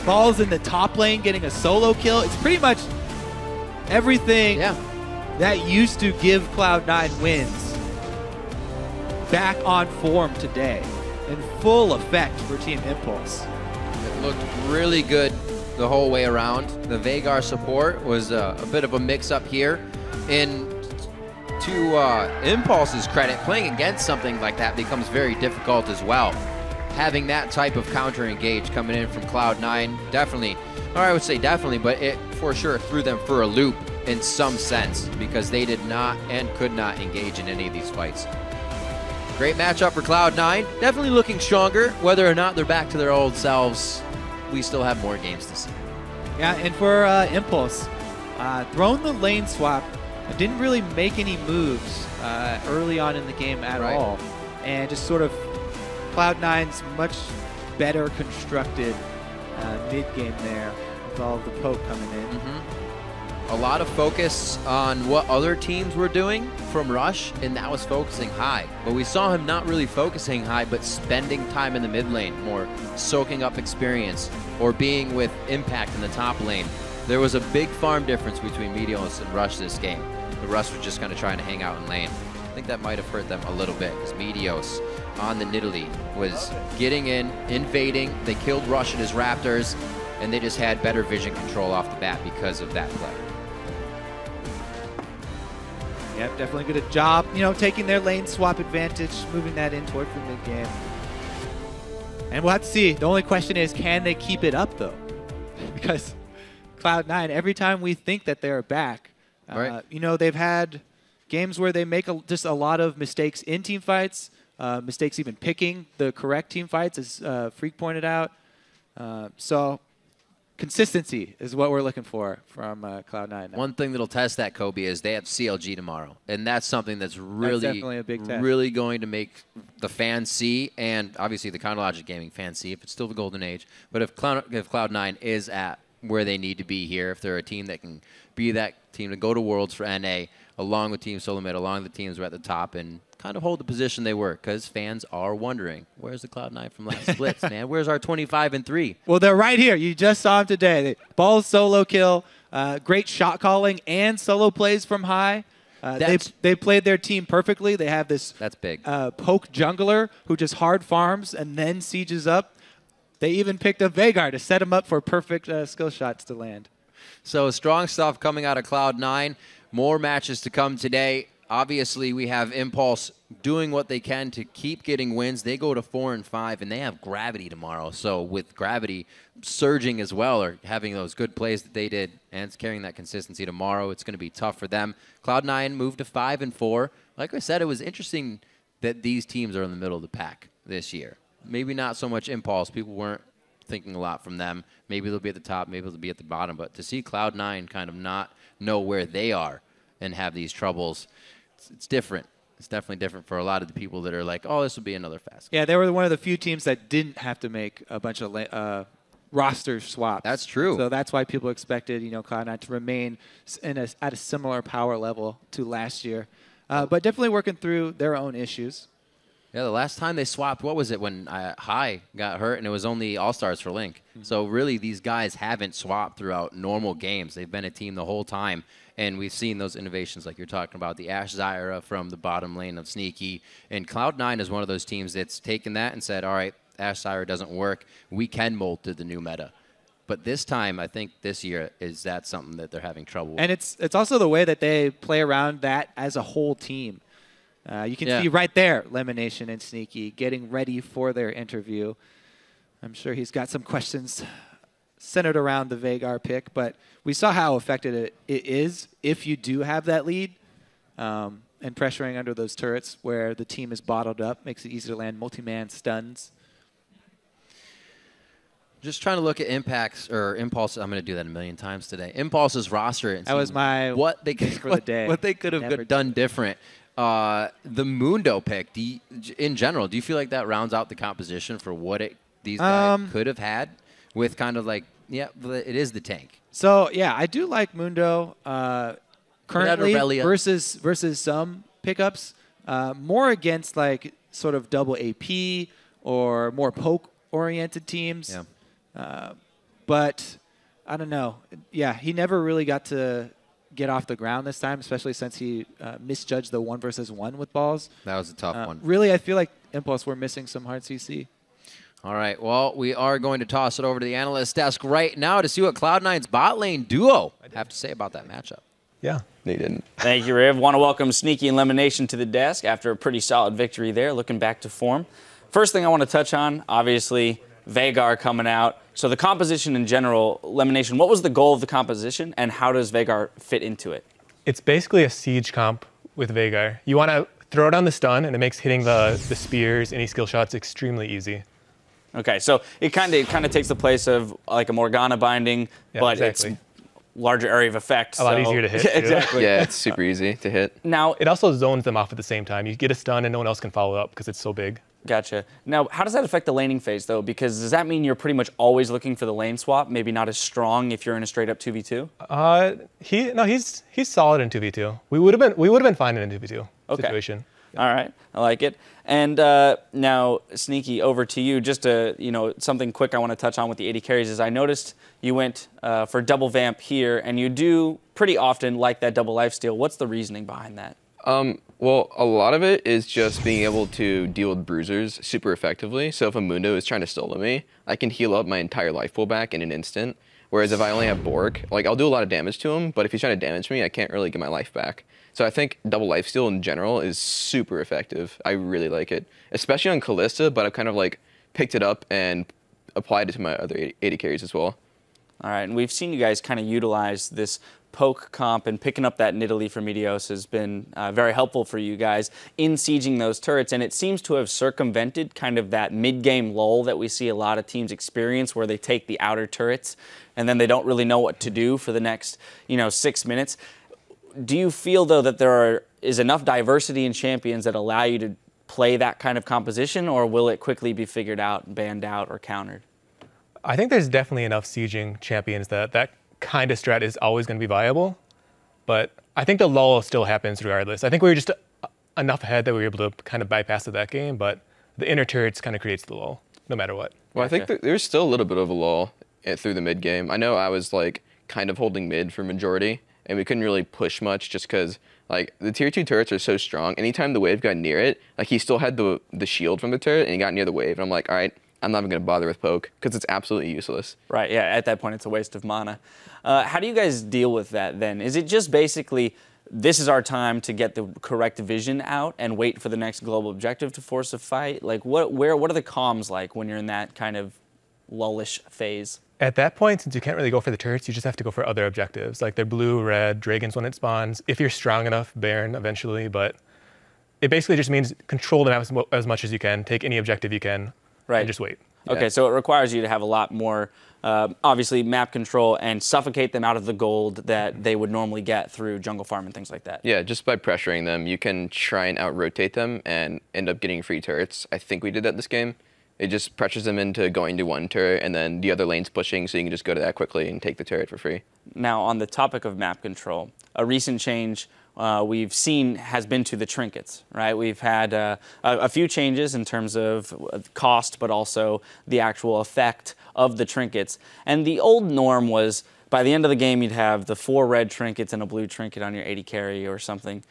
S11: Balls in the top lane getting a solo kill. It's pretty much everything that used to give Cloud9 wins back on form today in full effect for Team Impulse.
S10: It looked really good the whole way around. The FLICKR support was a bit of a mix-up here. And to Impulse's credit, playing against something like that becomes very difficult as well. Having that type of counter-engage coming in from Cloud9 definitely, or I would say definitely, but it for sure threw them for a loop in some sense, because they did not and could not engage in any of these fights. Great matchup for Cloud9. Definitely looking stronger. Whether or not they're back to their old selves, we still have more games to see.
S11: Yeah, and for Impulse, throwing the lane swap, didn't really make any moves early on in the game at all. And just sort of Cloud9's much better constructed mid-game there with all of the poke coming in.
S10: A lot of focus on what other teams were doing from Rush, and that was focusing high. But we saw him not really focusing high, but spending time in the mid lane, more soaking up experience, or being with Impact in the top lane. There was a big farm difference between Meteos and Rush this game. The Rush was just kind of trying to hang out in lane. I think that might have hurt them a little bit, because Meteos on the Nidalee was getting in, invading. They killed Rush and his Raptors, and they just had better vision control off the bat because of that play.
S11: Yep, definitely good job, taking their lane swap advantage, moving that in towards the mid game. And we'll have to see. The only question is, can they keep it up, though? Because Cloud9, every time we think that they're back, they've had games where they make just a lot of mistakes in team fights, mistakes even picking the correct team fights, as Freak pointed out. So consistency is what we're looking for from Cloud9.
S10: One thing that'll test that, Kobe, is they have CLG tomorrow, and that's something that's
S11: definitely a big test.
S10: really going to make the fans see, and obviously the Chronologic Gaming fans see if it's still the golden age. But if Cloud9 is at where they need to be here, if they're a team that can be that team to go to Worlds for NA, along with Team Solomid, along with the teams who are at the top, and kind of hold the position they were, because fans are wondering, where's the Cloud9 from last splits, man? Where's our 25-3?
S11: Well, they're right here. You just saw them today. Ball's solo kill, great shot calling, and solo plays from high. They played their team perfectly. They have this
S10: that's big.
S11: Poke jungler who just hard farms and then sieges up. They even picked up Veigar to set him up for perfect skill shots to land.
S10: So strong stuff coming out of Cloud9. More matches to come today. Obviously, we have Impulse doing what they can to keep getting wins. They go to 4-5, and they have Gravity tomorrow. So with Gravity surging as well, or having those good plays that they did, and carrying that consistency tomorrow, it's going to be tough for them. Cloud9 moved to 5-4. Like I said, it was interesting that these teams are in the middle of the pack this year. Maybe not so much Impulse. People weren't thinking a lot from them. Maybe they'll be at the top, maybe they'll be at the bottom. But to see Cloud9 kind of not know where they are and have these troubles, it's different. It's definitely different for a lot of the people that are like, oh, this will be another fast.
S11: Yeah, they were one of the few teams that didn't have to make a bunch of roster swaps.
S10: That's true.
S11: So that's why people expected, Cloud9 to remain at a similar power level to last year. But definitely working through their own issues.
S10: Yeah, the last time they swapped, what was it, when High got hurt, and it was only All-Stars for Link. So really, these guys haven't swapped throughout normal games. They've been a team the whole time, and we've seen those innovations like you're talking about, the Ashe Zyra from the bottom lane of Sneaky. And Cloud9 is one of those teams that's taken that and said, all right, Ashe Zyra doesn't work. We can mold to the new meta. But this time, I think this year, is that something that they're having trouble with.
S11: And it's also the way that they play around that as a whole team. You can see right there, Lemonation and Sneaky getting ready for their interview. I'm sure he's got some questions centered around the Veigar pick, but we saw how effective it is if you do have that lead, and pressuring under those turrets where the team is bottled up makes it easy to land multi-man stuns.
S10: Just trying to look at Impulse. I'm going to do that a million times today. Impulse's roster. And
S11: that was my
S10: what they could
S11: for the day.
S10: What they could have done different. The Mundo pick, in general, do you feel like that rounds out the composition for what these guys could have had with kind of like, yeah, it is the tank.
S11: So, yeah, I do like Mundo currently versus some pickups. More against like sort of double AP or more poke-oriented teams.
S10: Yeah.
S11: But I don't know. Yeah, he never really got to get off the ground this time, especially since he misjudged the 1-versus-1 with balls.
S10: That was a tough one.
S11: Really, I feel like Impulse were missing some hard CC.
S10: All right, well, we are going to toss it over to the analyst desk right now to see what Cloud9's bot lane duo have to say about that matchup.
S12: Yeah, they didn't.
S1: Thank you, Riv. Want to welcome Sneaky and Lemonation to the desk after a pretty solid victory there, looking back to form. First thing I want to touch on, obviously, Veigar coming out. So the composition in general, Lemonation, what was the goal of the composition, and how does Veigar fit into it?
S12: It's basically a siege comp with Veigar. You want to throw down the stun, and it makes hitting the spears, any skill shots extremely easy.
S1: Okay, so it kind of takes the place of like a Morgana binding, but
S12: exactly.
S1: It's larger area of effect.
S12: A lot easier to hit.
S1: Yeah, exactly.
S13: Yeah, it's super easy to hit.
S1: Now
S12: it also zones them off at the same time. You get a stun, and no one else can follow up because it's so big.
S1: Gotcha. Now, how does that affect the laning phase, though? Because does that mean you're pretty much always looking for the lane swap? Maybe not as strong if you're in a straight-up 2v2?
S12: He's solid in 2v2. We would have been fine in a 2v2 situation.
S1: All right, I like it. And now, Sneaky, over to you. Just something quick I want to touch on with the 80 carries is I noticed you went for double vamp here, and you do pretty often like that double lifesteal. What's the reasoning behind that?
S13: Well, a lot of it is just being able to deal with bruisers super effectively. So if a Mundo is trying to solo me, I can heal up my entire life pool back in an instant. Whereas if I only have Bork, like I'll do a lot of damage to him, but if he's trying to damage me, I can't really get my life back. So I think double lifesteal in general is super effective. I really like it, especially on Kalista, but I've kind of like picked it up and applied it to my other 80 carries as well.
S1: All right, and we've seen you guys kind of utilize this poke comp and picking up that Nidalee from Meteos has been very helpful for you guys in sieging those turrets, and it seems to have circumvented kind of that mid-game lull that we see a lot of teams experience where they take the outer turrets and then they don't really know what to do for the next 6 minutes. Do you feel, though, that there is enough diversity in champions that allow you to play that kind of composition, or will it quickly be figured out, banned out, or countered?
S12: I think there's definitely enough sieging champions that kind of strat is always going to be viable, but I think the lull still happens regardless. I think we were just enough ahead that we were able to kind of bypass that game, but the inner turrets kind of creates the lull, no matter what.
S13: Well, I think there's still a little bit of a lull through the mid game. I know I was like kind of holding mid for majority, and we couldn't really push much just because like the tier 2 turrets are so strong. Anytime the wave got near it, like he still had the shield from the turret, and he got near the wave, and I'm like, all right, I'm not even going to bother with poke because it's absolutely useless.
S1: Right, yeah, at that point it's a waste of mana. How do you guys deal with that then? Is it just basically this is our time to get the correct vision out and wait for the next global objective to force a fight? Like what are the comms like when you're in that kind of lullish phase?
S12: At that point, since you can't really go for the turrets, you just have to go for other objectives. Like they're blue, red, dragons when it spawns. If you're strong enough, Baron eventually, but it basically just means control the map as much as you can, take any objective you can, and just wait.
S1: Okay,
S12: Yeah.
S1: so it requires you to have a lot more, obviously, map control and suffocate them out of the gold that they would normally get through jungle farm and things like that.
S13: Yeah, just by pressuring them, you can try and out-rotate them and end up getting free turrets. I think we did that this game. It just pressures them into going to one turret, and then the other lane's pushing, so you can just go to that quickly and take the turret for free.
S1: Now, on the topic of map control, a recent change we've seen has been to the trinkets, right? We've had a few changes in terms of cost, but also the actual effect of the trinkets. And the old norm was by the end of the game, you'd have the 4 red trinkets and a blue trinket on your 80 carry or something.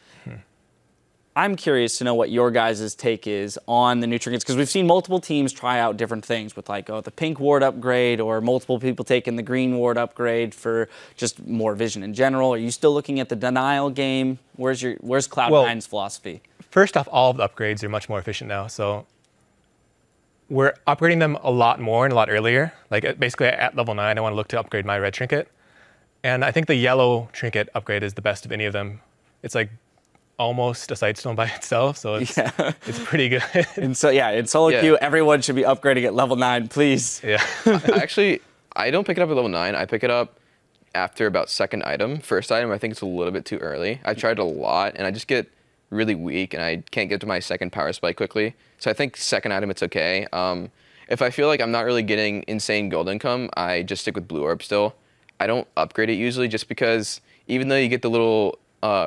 S1: I'm curious to know what your guys' take is on the new trinkets, because we've seen multiple teams try out different things with like, the pink ward upgrade, or multiple people taking the green ward upgrade for just more vision in general. Are you still looking at the denial game? Where's Cloud9's philosophy?
S12: First off, all of the upgrades are much more efficient now, so we're upgrading them a lot more and a lot earlier. Like basically at level 9, I want to look to upgrade my red trinket. And I think the yellow trinket upgrade is the best of any of them. It's like almost a sightstone by itself, so it's pretty good.
S1: And so in solo queue, everyone should be upgrading at level 9, please.
S12: Yeah.
S13: Actually, I don't pick it up at level 9. I pick it up after about second item. First item, I think it's a little bit too early. I tried a lot, and I just get really weak, and I can't get to my second power spike quickly. So I think second item, it's okay. If I feel like I'm not really getting insane gold income, I just stick with blue orb still. I don't upgrade it usually just because even though you get the little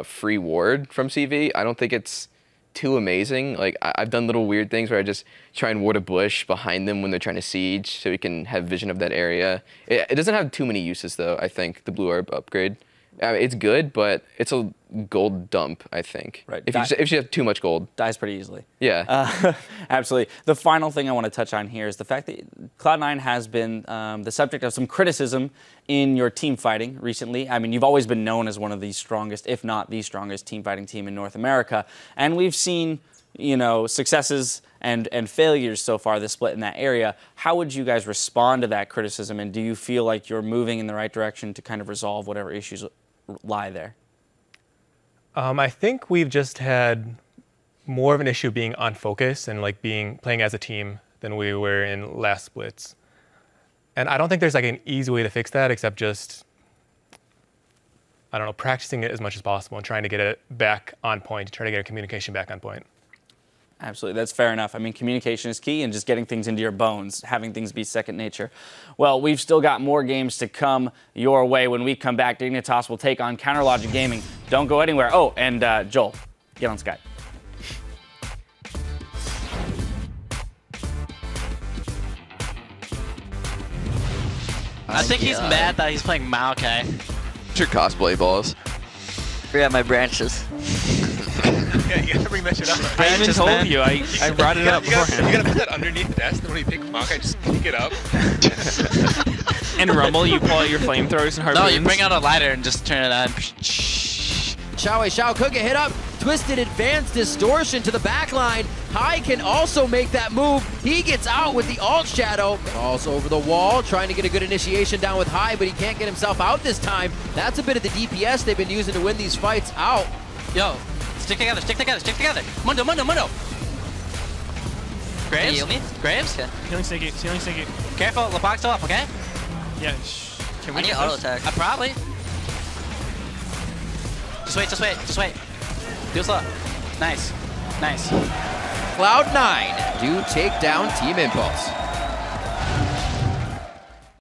S13: free ward from CV, I don't think it's too amazing. Like I've done little weird things where I just try and ward a bush behind them when they're trying to siege so we can have vision of that area. It doesn't have too many uses though, I think, the blue orb upgrade. It's good, but it's a gold dump, I think.
S1: Right.
S13: If you have too much gold.
S1: Dies pretty easily.
S13: Yeah.
S1: Absolutely. The final thing I want to touch on here is the fact that Cloud9 has been the subject of some criticism in your team fighting recently. I mean, you've always been known as one of the strongest, if not the strongest, team fighting team in North America. And we've seen, successes and failures so far this split in that area. How would you guys respond to that criticism, and do you feel like you're moving in the right direction to kind of resolve whatever issues lie there?
S12: I think we've just had more of an issue being on focus and like playing as a team than we were in last splits. And I don't think there's like an easy way to fix that except just, I don't know, practicing it as much as possible and trying to get it back on point, try to get our communication back on point.
S1: Absolutely, that's fair enough. I mean, communication is key, and just getting things into your bones, having things be second nature. Well, we've still got more games to come your way. When we come back, Dignitas will take on Counterlogic Gaming. Don't go anywhere. Oh, and Joel, get on Skype.
S14: I think he's mad that he's playing Maokai.
S13: What's your cosplay balls?
S14: Forgot my branches.
S12: Yeah, you gotta bring that shit up.
S14: I even told you. I brought it up beforehand.
S12: You gotta put that underneath the desk, and when you pick Maokai, just pick it up.
S14: In Rumble, you pull out your flamethrowers and harpoons. No, you bring out a ladder and just turn it on.
S10: Xiao could get hit up. Twisted advanced distortion to the back line. High can also make that move. He gets out with the alt shadow. Also over the wall, trying to get a good initiation down with High, but he can't get himself out this time. That's a bit of the DPS they've been using to win these fights out.
S14: Yo, stick together, stick together, stick together. Mundo, Mundo, Mundo. Graves? Can you heal me? Graves? Okay.
S15: Healing sneaky, healing sneaky.
S14: Careful, the box up, okay?
S15: Yeah, can we
S14: get auto attack? Probably. Just wait, just wait, just wait. Feel slow. Nice, nice.
S10: Cloud9 do take down Team Impulse.